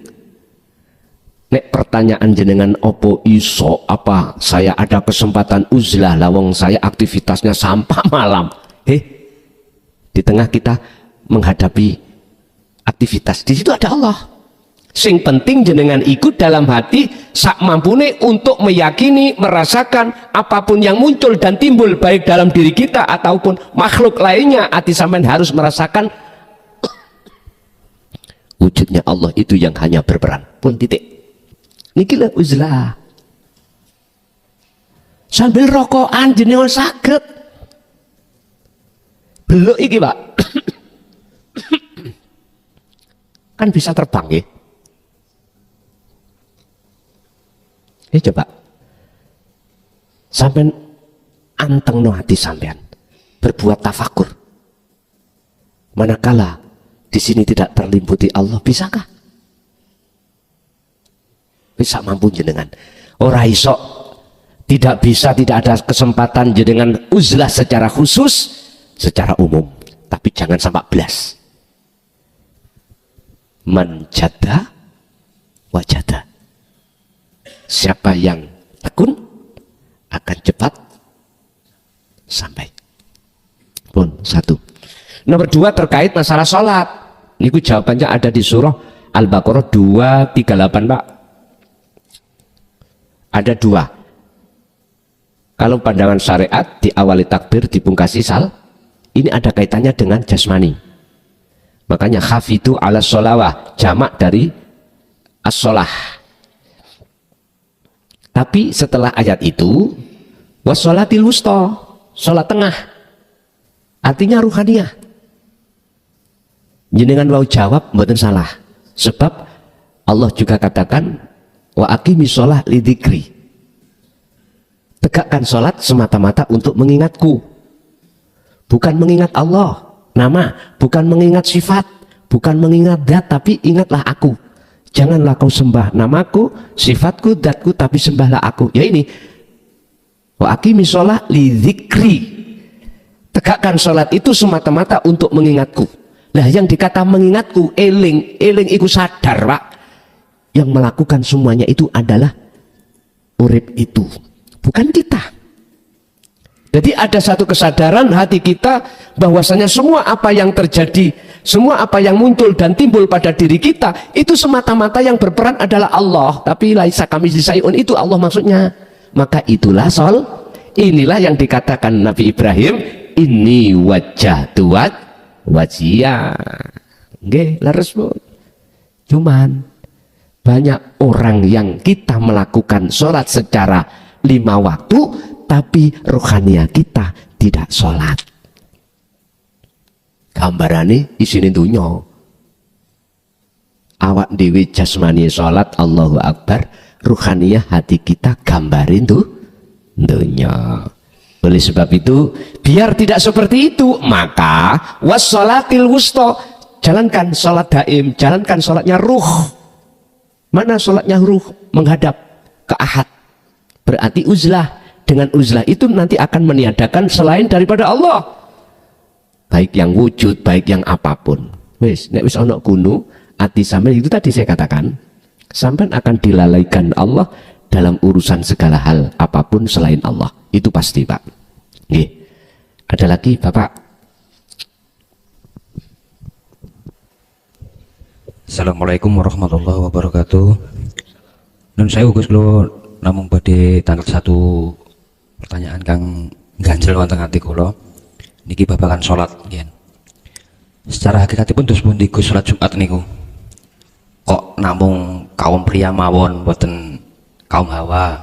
Nek pertanyaan jenengan opo iso apa saya ada kesempatan uzlah, lawang saya aktivitasnya sampai malam. Di tengah kita menghadapi aktivitas, di situ ada Allah. Sing penting jenengan ikut dalam hati sak mampune untuk meyakini, merasakan apapun yang muncul dan timbul baik dalam diri kita ataupun makhluk lainnya, hati sampean harus merasakan wujudnya Allah itu yang hanya berperan. Pun titik. Nikilah uzlah. Sambil rokokan jenengan saged. Beluk iki, Pak. Kan bisa terbang ya. Coba sampean anteng no hati sampean berbuat tafakur, manakala di sini tidak terlimputi Allah, bisakah? Bisa, mampu jenengan. Ora iso, tidak bisa, tidak ada kesempatan jenengan uzlah secara khusus, secara umum, tapi jangan sampai belas. Menjada wajada. Siapa yang tekun akan cepat sampai. Pun satu. Nomor dua terkait masalah sholat. Ini jawabannya ada di surah Al-Baqarah 238, Pak. Ada dua. Kalau pandangan syariat diawali takbir dipungkasi sal, ini ada kaitannya dengan jasmani. Makanya hafidu ala sholawah, jamak dari as-sholah. Tapi setelah ayat itu wassolatil wusta, sholat tengah, artinya ruhaniyah. Jenengan mau jawab mboten salah, sebab Allah juga katakan wa aqimi sholah lidzikri, tegakkan sholat semata-mata untuk mengingatku, bukan mengingat Allah nama, bukan mengingat sifat, bukan mengingat zat, tapi ingatlah aku. Janganlah kau sembah namaku, sifatku, zatku, tapi sembahlah aku. Ya ini, wa aqimi sholah lidzikri, tegakkan sholat itu semata-mata untuk mengingatku. Nah yang dikata mengingatku, eling iku sadar, Pak. Yang melakukan semuanya itu adalah urip itu, bukan kita. Jadi ada satu kesadaran hati kita bahwasanya semua apa yang terjadi, semua apa yang muncul dan timbul pada diri kita itu semata-mata yang berperan adalah Allah. Tapi laisa kamitslihi syai'un, itu Allah maksudnya. Maka itulah inilah yang dikatakan Nabi Ibrahim, inni wajjahtu wajhiya. Nggih, leres Bu. Cuman banyak orang yang kita melakukan sholat secara 5 waktu, tapi rohania kita tidak sholat. Gambarane isine dunya. Awak dewi jasmani sholat Allahu Akbar, rohania hati kita gambarin tuh dunya. Oleh sebab itu, biar tidak seperti itu, maka wassolatil wusto, jalankan sholat daim, jalankan sholatnya ruh. Mana sholatnya ruh? Menghadap ke ahad. Berarti uzlah. Dengan uzlah itu nanti akan meniadakan selain daripada Allah, baik yang wujud, baik yang apapun. Nek wis ana kuno, ati sampean itu tadi saya katakan, sampean akan dilalaikan Allah dalam urusan segala hal apapun selain Allah. Itu pasti, Pak. Nggih. Ada lagi, Bapak? Assalamualaikum warahmatullahi wabarakatuh. Nun saya Gus kula namung badhe tangkep satu pertanyaan kang ganjel wonten ati kula. Niki babagan salat nggih. Secara hakikatipun dos pundi Gus salat Jumat niku? Kok namung kaum pria mawon boten kaum hawa?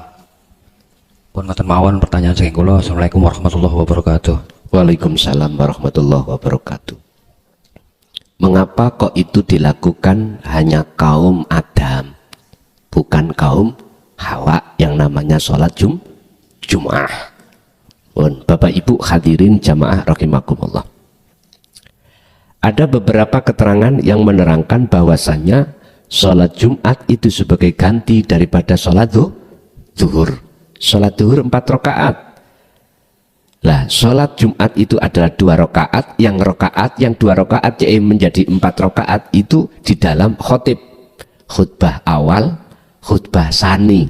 Pun ngoten mawon pertanyaan saking kula. Assalamualaikum warahmatullahi wabarakatuh. Waalaikumsalam warahmatullahi wabarakatuh. Mengapa kok itu dilakukan hanya kaum Adam, bukan kaum Hawa yang namanya sholat Jum'ah? Bapak Ibu hadirin jamaah rahimakumullah. Ada beberapa keterangan yang menerangkan bahwasannya sholat Jumat itu sebagai ganti daripada sholat zuhur. Sholat zuhur 4 rakaat. Lah, sholat Jumat itu adalah 2 rakaat. Yang 2 rakaat menjadi 4 rakaat itu di dalam khutbah awal, khutbah sani.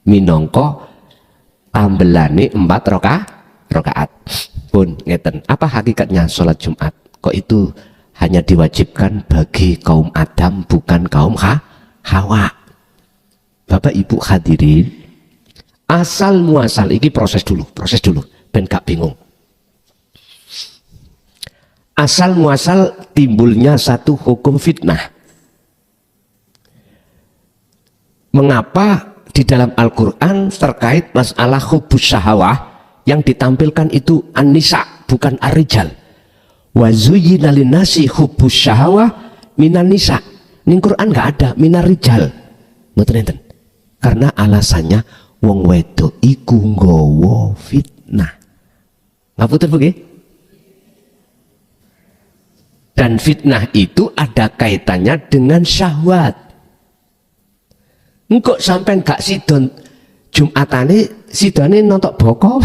Minangka tambelane 4 rakaat. Pun ngeten, apa hakikatnya sholat Jumat? Kok itu hanya diwajibkan bagi kaum Adam, bukan kaum Hawa? Bapak Ibu hadirin, asal muasal ini proses dulu, ben gak bingung. Asal muasal timbulnya satu hukum fitnah. Mengapa di dalam Al-Quran terkait masalah hubus syahwah yang ditampilkan itu an-nisa bukan ar-rijal? Wa zuyyina linnasi hubus syahwah minan nisa. Ning Quran nggak ada minar rijal. Mboten enten. Karena alasannya wong wedok iku nggawa fitnah. Ngapunten nggih? Dan fitnah itu ada kaitannya dengan syahwat. Engkok sampean gak sidon Jumatane sidone nontok boko.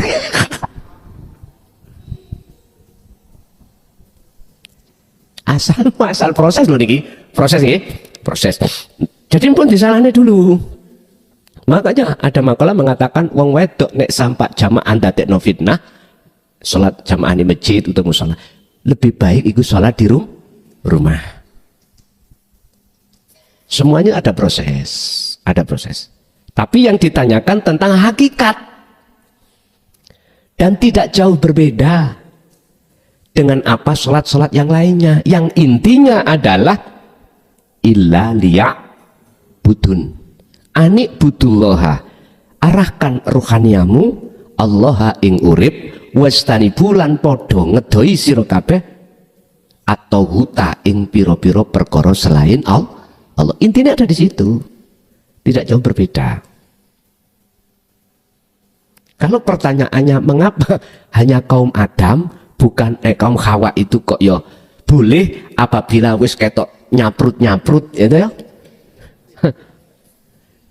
asal proses loh niki, proses. Jadi pun disalahnya dulu. Makanya ada makalah mengatakan wong wedok nek sampak jamaah ndadekno fitnah, salat jamaah di masjid utawa musala, lebih baik iku salat di rumah. Semuanya ada proses. Tapi yang ditanyakan tentang hakikat dan tidak jauh berbeda dengan apa sholat-sholat yang lainnya, yang intinya adalah illa liya'budun, anik budullaha, arahkan ruhaniamu Allah ing urip, wastani bulan podo ngedoi sira kabeh atau huta ing piro-piro perkara selain Allah. Intinya ada di situ, tidak jauh berbeda. Kalau pertanyaannya mengapa hanya kaum Adam bukan kaum Hawa itu kok ya boleh apabila wis ketok nyaprut gitu ya.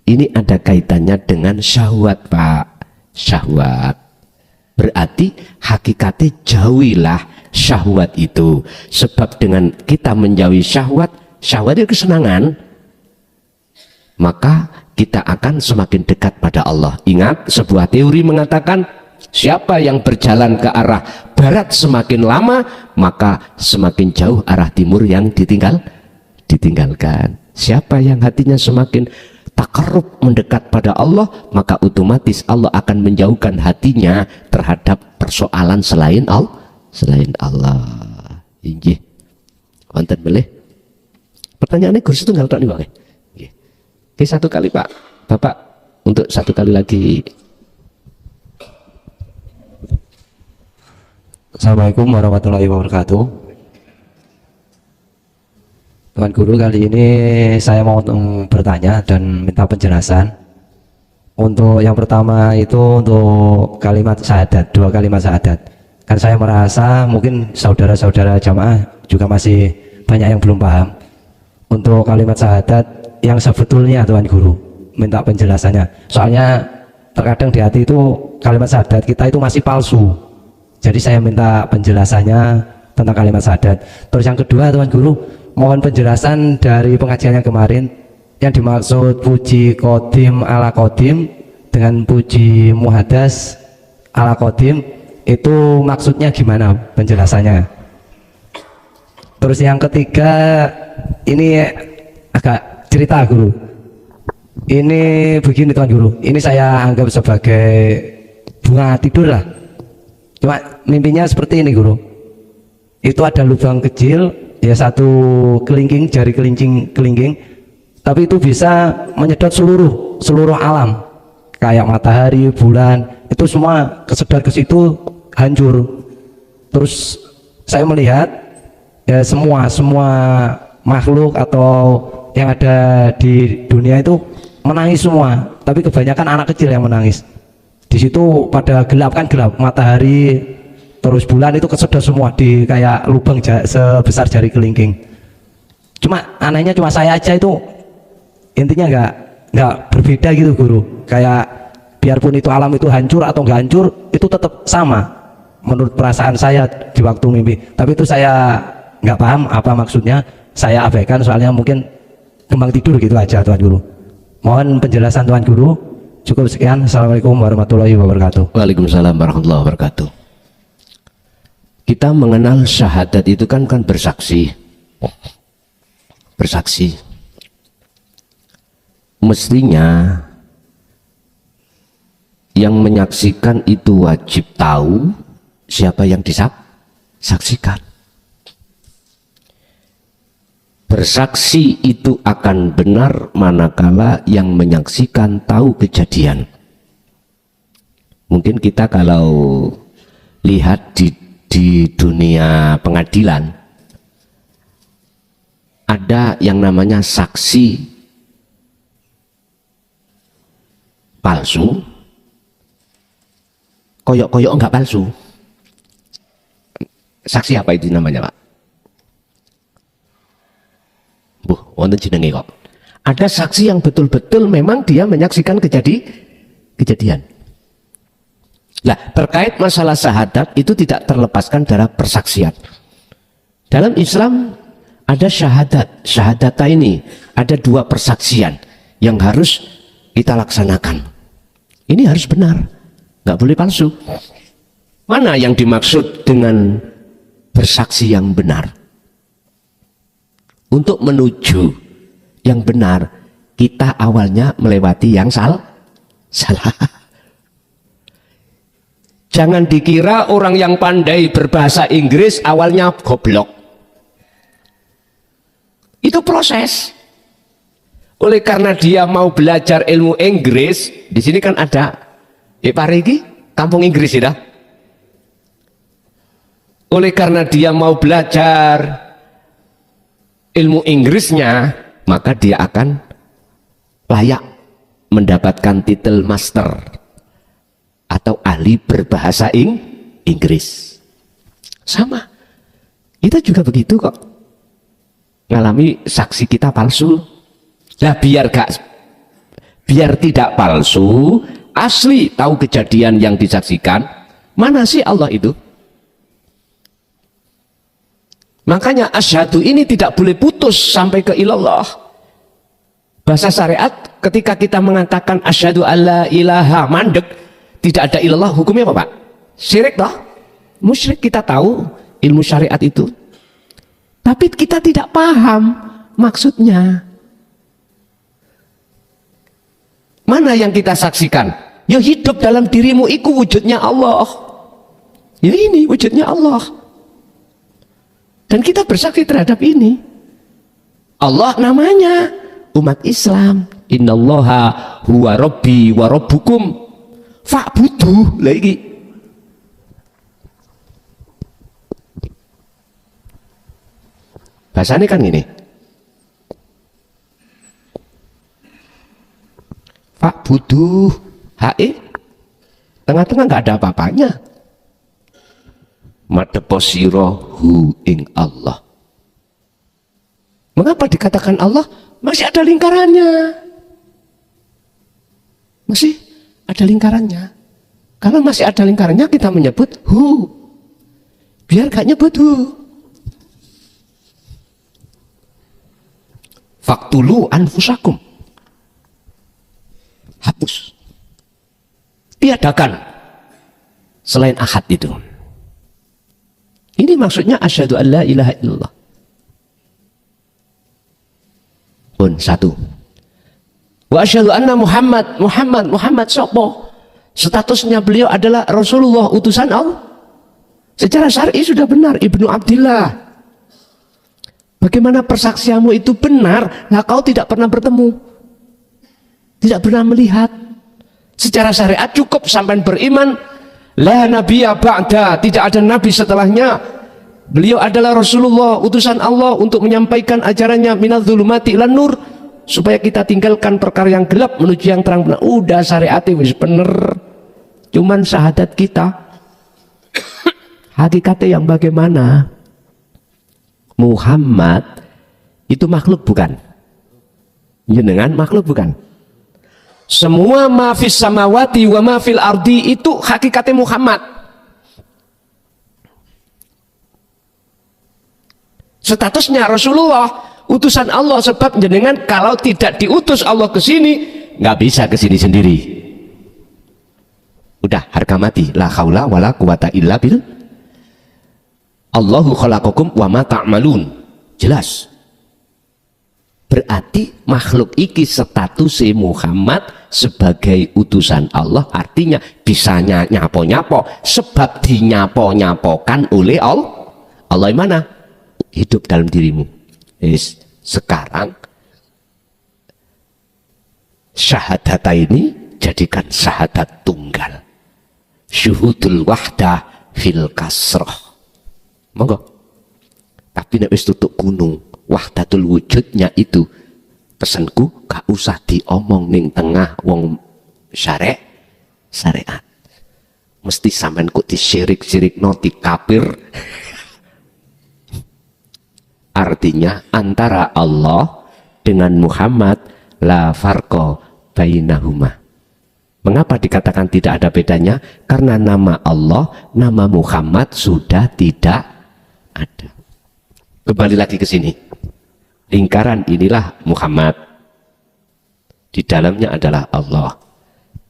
Ini ada kaitannya dengan syahwat, Pak. Syahwat berarti hakikatnya jauhilah syahwat itu. Sebab dengan kita menjauhi syahwat itu kesenangan, maka kita akan semakin dekat pada Allah. Ingat, sebuah teori mengatakan siapa yang berjalan ke arah barat semakin lama, maka semakin jauh arah timur yang ditinggalkan. Siapa yang hatinya semakin takarrub mendekat pada Allah, maka otomatis Allah akan menjauhkan hatinya terhadap persoalan selain Allah. Inggih. Wonten boleh? Pertanyaannya Gus itu nggak tahu nih Bang. Oke, satu kali Pak, Bapak untuk satu kali lagi. Assalamualaikum warahmatullahi wabarakatuh. Tuan Guru, kali ini saya mau bertanya dan minta penjelasan. Untuk yang pertama itu untuk kalimat syahadat, 2 kalimat syahadat. Kan saya merasa mungkin saudara-saudara jamaah juga masih banyak yang belum paham. Untuk kalimat syahadat yang sebetulnya Tuan Guru, minta penjelasannya. Soalnya terkadang di hati itu kalimat syahadat kita itu masih palsu. Jadi saya minta penjelasannya tentang kalimat syahadat. Terus yang kedua Tuan Guru, mohon penjelasan dari pengajian yang kemarin yang dimaksud puji kodim ala kodim dengan puji muhadas ala kodim, itu maksudnya gimana penjelasannya? Terus yang ketiga, ini agak cerita Guru. Ini begini Tuan Guru, ini saya anggap sebagai bunga tidur lah. Cuma mimpinya seperti ini Guru. Itu ada lubang kecil, ya satu kelingking, jari kelingking, tapi itu bisa menyedot seluruh alam, kayak matahari, bulan, itu semua kesedot ke situ hancur. Terus saya melihat ya semua makhluk atau yang ada di dunia itu menangis semua, tapi kebanyakan anak kecil yang menangis. Di situ pada gelap, kan gelap, matahari terus bulan itu kesedot semua di kayak lubang sebesar jari kelingking. Cuma anehnya cuma saya aja itu intinya nggak berbeda gitu Guru. Kayak biarpun itu alam itu hancur atau nggak hancur, itu tetap sama menurut perasaan saya di waktu mimpi. Tapi itu saya nggak paham apa maksudnya, saya abaikan soalnya mungkin kembang tidur gitu aja Tuan Guru. Mohon penjelasan Tuan Guru. Cukup sekian. Assalamualaikum warahmatullahi wabarakatuh. Waalaikumsalam warahmatullahi wabarakatuh. Kita mengenal syahadat itu kan bersaksi. Mestinya yang menyaksikan itu wajib tahu siapa yang disaksikan. Bersaksi itu akan benar manakala yang menyaksikan tahu kejadian. Mungkin kita kalau lihat di dunia pengadilan, ada yang namanya saksi palsu, koyok-koyok enggak palsu. Saksi apa itu namanya Pak? Wonten jenenge kok. Ada saksi yang betul-betul memang dia menyaksikan kejadian. Nah, terkait masalah syahadat itu tidak terlepaskan dari persaksian. Dalam Islam ada syahadata ini, ada 2 persaksian yang harus kita laksanakan. Ini harus benar, nggak boleh palsu. Mana yang dimaksud dengan bersaksi yang benar? Untuk menuju yang benar, kita awalnya melewati yang salah. Jangan dikira orang yang pandai berbahasa Inggris awalnya goblok. Itu proses. Oleh karena dia mau belajar ilmu Inggris, di sini kan ada Parigi, kampung Inggris ya. Oleh karena dia mau belajar ilmu Inggrisnya, maka dia akan layak mendapatkan titel master atau ahli berbahasa Inggris. Sama, kita juga begitu kok. Ngalami saksi kita palsu. Nah, biar tidak palsu, asli tahu kejadian yang disaksikan, mana sih Allah itu? Makanya asyhadu ini tidak boleh putus sampai ke ilallah. Bahasa syariat ketika kita mengatakan asyhadu alla ilaha mandek, tidak ada ilallah, hukumnya apa Pak? Syirik toh? Musyrik, kita tahu ilmu syariat itu. Tapi kita tidak paham maksudnya. Mana yang kita saksikan? Ya hidup dalam dirimu itu wujudnya Allah. Ya ini wujudnya Allah. Dan kita bersaksi terhadap ini. Allah namanya umat Islam. Innallaha huwa rabbi wa rabbukum fa'buduh. Lagi. Bahasanya kan gini. Fa'buduh. HE tengah-tengah nggak ada apa-apanya. Madepo sira hu ing Allah. Mengapa dikatakan Allah? Masih ada lingkarannya. Masih ada lingkarannya. Kalau masih ada lingkarannya kita menyebut hu. Biar gak nyebut hu. Faktulu anfusakum. Hapus. Tiadakan selain ahad itu. Ini maksudnya asyhadu an la ilaha illallah. Pun satu. Wa asyhadu anna Muhammad sopo. Statusnya beliau adalah Rasulullah, utusan Allah. Secara syar'i sudah benar, Ibnu Abdillah. Bagaimana persaksianmu itu benar, nah kau tidak pernah bertemu, tidak pernah melihat. Secara syariat cukup sampai beriman, la nabiyya ba'da, tidak ada nabi setelahnya. Beliau adalah Rasulullah, utusan Allah untuk menyampaikan ajarannya minadz zulumati ilan nur, supaya kita tinggalkan perkara yang gelap menuju yang terang benar. Udah syariatnya wis bener. Cuman syahadat kita hakikatnya yang bagaimana? Muhammad itu makhluk bukan? Jenengan makhluk bukan? Semua mafis samawati wa mafil ardi itu hakikatnya Muhammad. Statusnya Rasulullah, utusan Allah, sebab jenengan kalau tidak diutus Allah ke sini nggak bisa ke sini sendiri. Udah harga mati, la haula wala quwata illa bil. Allahu khalaqakum wa ma ta'malun. Jelas. Berarti makhluk iki statusnya Muhammad sebagai utusan Allah, artinya bisa nyapo-nyapo sebab dinyapo-nyapokan oleh Allah. Allah yang mana? Hidup dalam dirimu. Sekarang syahadat ini jadikan syahadat tunggal. Syuhudul wahdah fil kasroh. Monggo. Tapi nek wis tutuk gunung, wahdatul wujudnya itu, pesanku gak usah diomong ning tengah wong syariat. Mesti sampean kok disyirik-syirik noti kafir. Artinya antara Allah dengan Muhammad la farqa bainahuma. Mengapa dikatakan tidak ada bedanya? Karena nama Allah, nama Muhammad sudah tidak ada. Kembali lagi ke sini. Lingkaran inilah Muhammad. Di dalamnya adalah Allah.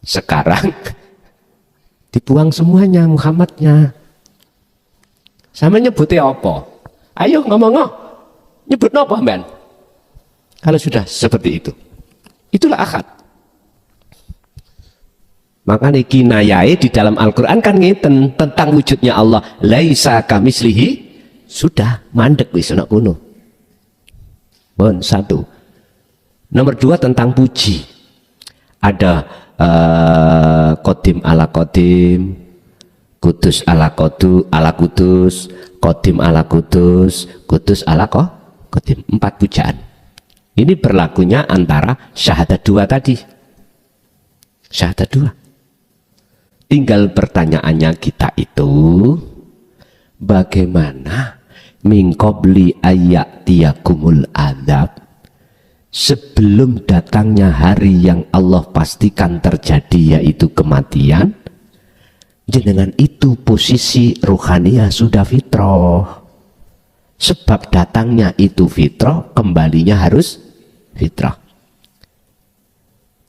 Sekarang dibuang semuanya Muhammadnya. Sama nyebutnya apa? Ayo ngomong. Nyebut apa, Mbak? Kalau sudah seperti itu. Itulah akad. Makanya kinayai di dalam Al-Quran kan ngeten tentang wujudnya Allah. Laisa kamislihi, sudah mandek wis ana kuno. Bon, satu. Nomor dua tentang puji. Ada kodim ala kodim, kudus ala kudus, kodim ala kudus, kudus ala kodim. 4 pujaan. Ini berlakunya antara syahadat 2 tadi. Syahadat 2. Tinggal pertanyaannya kita itu, bagaimana min qabli ayyatiyakumul adzab, sebelum datangnya hari yang Allah pastikan terjadi, yaitu kematian, jenengan itu posisi ruhaniyah sudah fitrah. Sebab datangnya itu fitrah, kembalinya harus fitrah.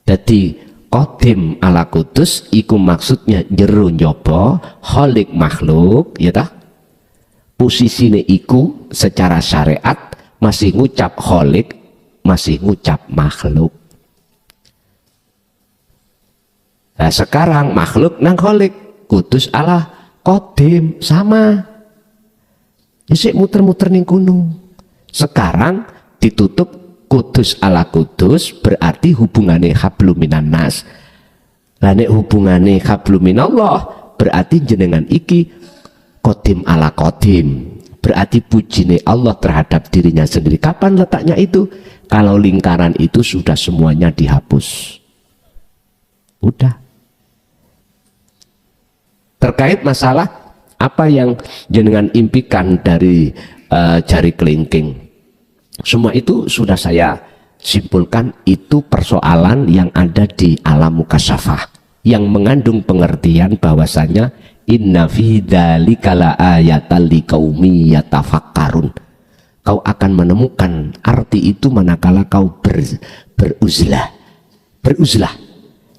Jadi Qadim ala kudus iku maksudnya jero nyoba khalik makhluk, ya tah? Posisine iku secara syariat masih ngucap khalik, masih ngucap makhluk. Nah sekarang makhluk nang khalik, kudus ala qadim sama. Isik muter-muter ning gunung. Sekarang ditutup kudus ala kudus, berarti hubungannya hablum minan nas. Lah nek hubungane hablum minallah, berarti jenengan iki qadim ala qadim. Berarti pujine Allah terhadap dirinya sendiri. Kapan letaknya itu? Kalau lingkaran itu sudah semuanya dihapus. Udah. terkait masalah apa yang jenengan impikan dari jari kelingking. Semua itu sudah saya simpulkan, itu persoalan yang ada di alam mukasyafah yang mengandung pengertian bahwasanya inna fi dzalika laayatan liqaumi yatafakkarun. Kau akan menemukan arti itu manakala kau beruzlah.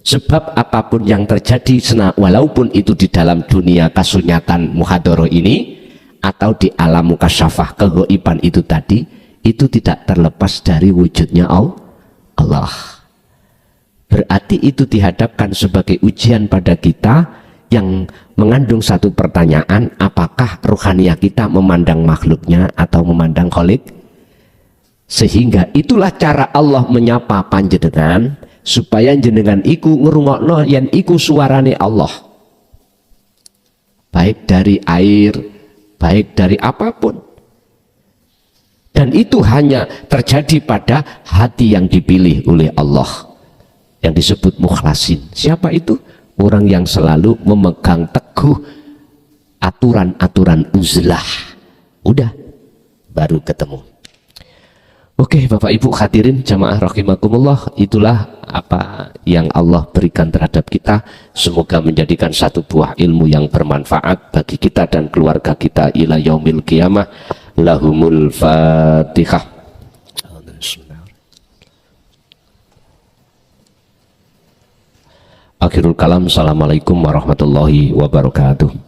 Sebab apapun yang terjadi, walaupun itu di dalam dunia kasunyatan muhadharah ini atau di alam mukasyafah kegaiban itu tadi, itu tidak terlepas dari wujudnya Allah. Berarti itu dihadapkan sebagai ujian pada kita yang mengandung satu pertanyaan, apakah rohaniah kita memandang makhluknya atau memandang Khalik? Sehingga itulah cara Allah menyapa panjenengan supaya jenengan iku ngrungokno yen iku suarane Allah, baik dari air, baik dari apapun. Dan itu hanya terjadi pada hati yang dipilih oleh Allah, yang disebut mukhlasin. Siapa itu? Orang yang selalu memegang teguh aturan-aturan uzlah. Udah, baru ketemu. Oke, Bapak Ibu hadirin jamaah rahimakumullah, itulah apa yang Allah berikan terhadap kita. Semoga menjadikan satu buah ilmu yang bermanfaat bagi kita dan keluarga kita ila yaumil qiyamah. Lahumul Fatihah. Akhirul kalam. Assalamualaikum warahmatullahi wabarakatuh.